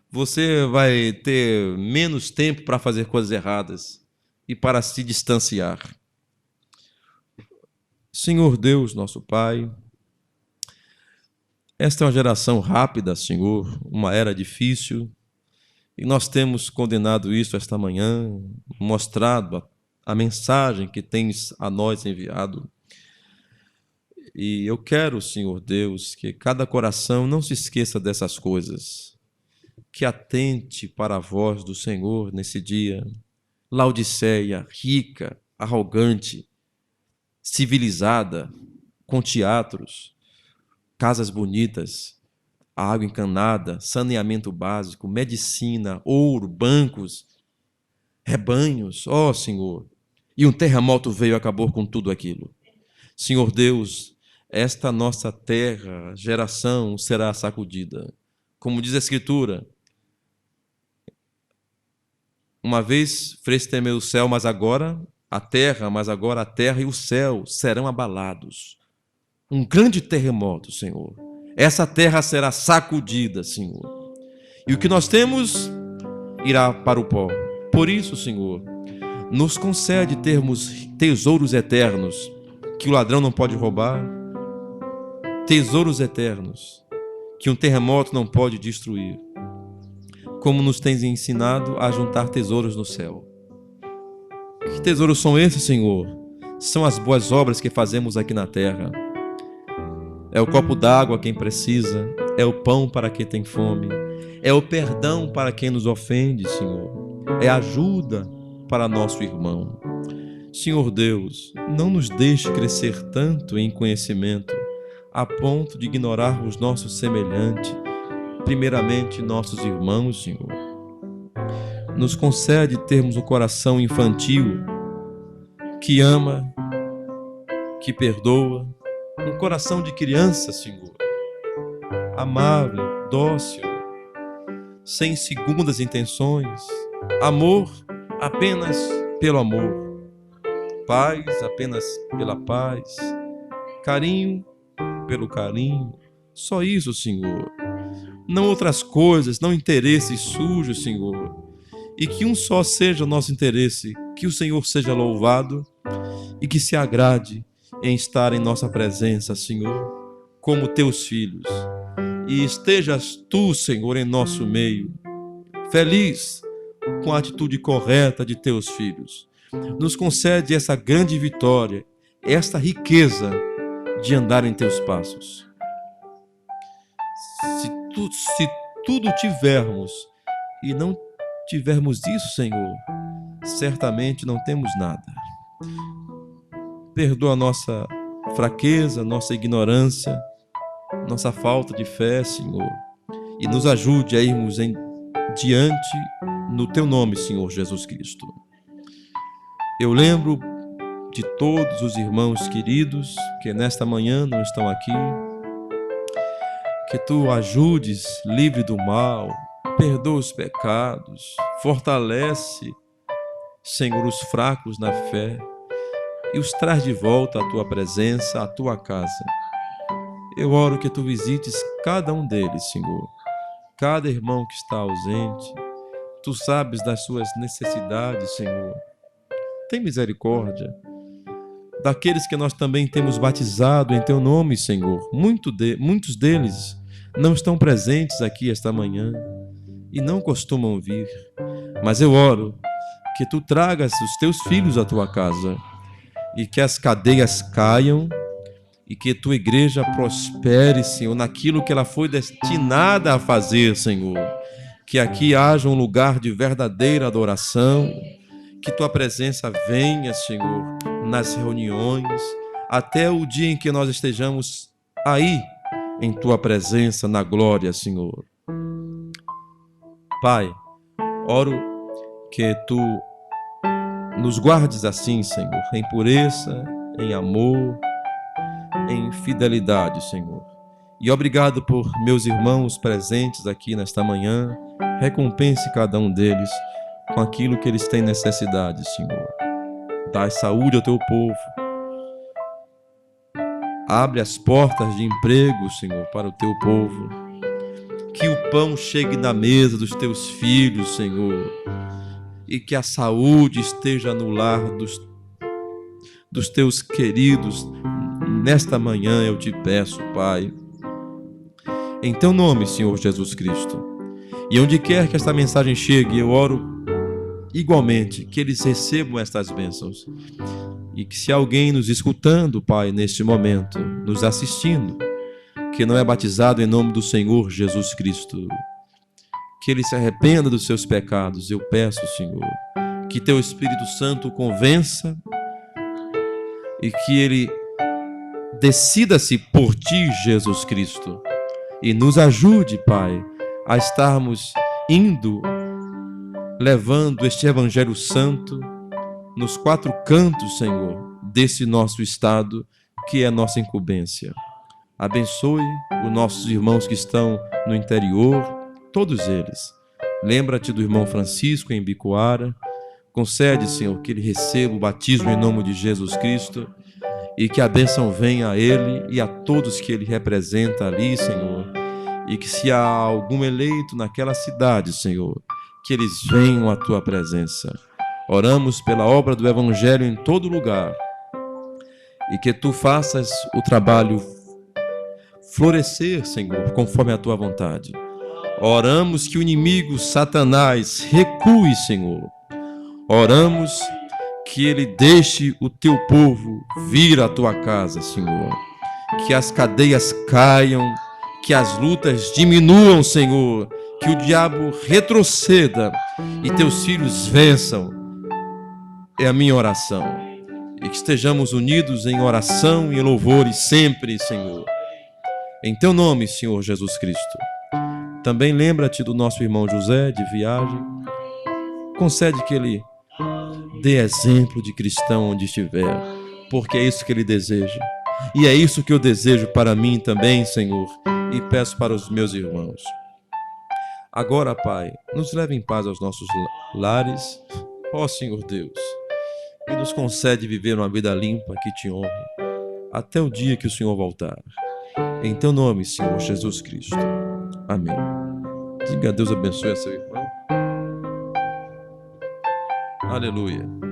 Você vai ter menos tempo para fazer coisas erradas e para se distanciar. Senhor Deus, nosso Pai, esta é uma geração rápida, Senhor, uma era difícil, e nós temos condenado isso esta manhã, mostrado a mensagem que tens a nós enviado. E eu quero, Senhor Deus, que cada coração não se esqueça dessas coisas, que atente para a voz do Senhor nesse dia. Laodiceia, rica, arrogante, civilizada, com teatros, casas bonitas, água encanada, saneamento básico, medicina, ouro, bancos, rebanhos, ó Senhor. E um terremoto veio e acabou com tudo aquilo. Senhor Deus, esta nossa terra, geração, será sacudida. Como diz a Escritura, uma vez fez temer o céu, mas agora a terra e o céu serão abalados. Um grande terremoto, Senhor. Essa terra será sacudida, Senhor. E o que nós temos irá para o pó. Por isso, Senhor, nos concede termos tesouros eternos que o ladrão não pode roubar, tesouros eternos que um terremoto não pode destruir. Como nos tens ensinado a juntar tesouros no céu. Que tesouros são esses, Senhor? São as boas obras que fazemos aqui na terra. É o copo d'água a quem precisa, é o pão para quem tem fome, é o perdão para quem nos ofende, Senhor. É ajuda para nosso irmão. Senhor Deus, não nos deixe crescer tanto em conhecimento, a ponto de ignorarmos nosso semelhante, primeiramente nossos irmãos, Senhor. Nos concede termos um coração infantil, que ama, que perdoa, um coração de criança, Senhor, amável, dócil, sem segundas intenções, amor apenas pelo amor, paz apenas pela paz, carinho pelo carinho, só isso, Senhor. Não outras coisas, não interesses sujos, Senhor. E que um só seja o nosso interesse, que o Senhor seja louvado e que se agrade em estar em nossa presença, Senhor, como teus filhos. E estejas tu, Senhor, em nosso meio, feliz com a atitude correta de teus filhos. Nos concede essa grande vitória, esta riqueza de andar em teus passos. Se tudo tivermos e não tivermos isso, Senhor, certamente não temos nada. Perdoa a nossa fraqueza, nossa ignorância, nossa falta de fé, Senhor, e nos ajude a irmos diante no Teu nome, Senhor Jesus Cristo. Eu lembro de todos os irmãos queridos que nesta manhã não estão aqui, que Tu ajudes, livre do mal, perdoa os pecados, fortalece, Senhor, os fracos na fé e os traz de volta à Tua presença, à Tua casa. Eu oro que Tu visites cada um deles, Senhor, cada irmão que está ausente. Tu sabes das suas necessidades, Senhor. Tem misericórdia daqueles que nós também temos batizado em Teu nome, Senhor. Muitos deles não estão presentes aqui esta manhã e não costumam vir, mas eu oro que Tu tragas os Teus filhos à Tua casa e que as cadeias caiam e que Tua igreja prospere, Senhor, naquilo que ela foi destinada a fazer, Senhor. Que aqui haja um lugar de verdadeira adoração, que Tua presença venha, Senhor, nas reuniões, até o dia em que nós estejamos aí, em Tua presença, na glória, Senhor. Pai, oro que Tu nos guardes assim, Senhor, em pureza, em amor, em fidelidade, Senhor. E obrigado por meus irmãos presentes aqui nesta manhã. Recompense cada um deles com aquilo que eles têm necessidade, Senhor. Dai saúde ao Teu povo. Abre as portas de emprego, Senhor, para o Teu povo. Que o pão chegue na mesa dos Teus filhos, Senhor. E que a saúde esteja no lar dos Teus queridos. Nesta manhã eu te peço, Pai. Em Teu nome, Senhor Jesus Cristo. E onde quer que esta mensagem chegue, eu oro igualmente que eles recebam estas bênçãos. E que se alguém nos escutando, Pai, neste momento, nos assistindo, que não é batizado em nome do Senhor Jesus Cristo, que ele se arrependa dos seus pecados, eu peço, Senhor, que Teu Espírito Santo o convença e que ele decida-se por Ti, Jesus Cristo, e nos ajude, Pai, a estarmos indo, levando este Evangelho Santo nos quatro cantos, Senhor, desse nosso estado, que é a nossa incumbência. Abençoe os nossos irmãos que estão no interior, todos eles. Lembra-te do irmão Francisco em Bicoara. Concede, Senhor, que ele receba o batismo em nome de Jesus Cristo e que a bênção venha a ele e a todos que ele representa ali, Senhor. E que se há algum eleito naquela cidade, Senhor, que eles venham à Tua presença. Oramos pela obra do Evangelho em todo lugar e que Tu faças o trabalho florescer, Senhor, conforme a Tua vontade. Oramos que o inimigo, Satanás, recue, Senhor. Oramos que ele deixe o Teu povo vir à Tua casa, Senhor. Que as cadeias caiam, que as lutas diminuam, Senhor. Que o diabo retroceda e Teus filhos vençam. É a minha oração. E que estejamos unidos em oração e em louvores sempre, Senhor. Em Teu nome, Senhor Jesus Cristo. Também lembra-te do nosso irmão José, de viagem. Concede que ele dê exemplo de cristão onde estiver, porque é isso que ele deseja. E é isso que eu desejo para mim também, Senhor, e peço para os meus irmãos. Agora, Pai, nos leve em paz aos nossos lares, ó Senhor Deus, e nos concede viver uma vida limpa que Te honre, até o dia que o Senhor voltar. Em Teu nome, Senhor Jesus Cristo. Amém. Diga a Deus abençoe a seu irmão. Aleluia.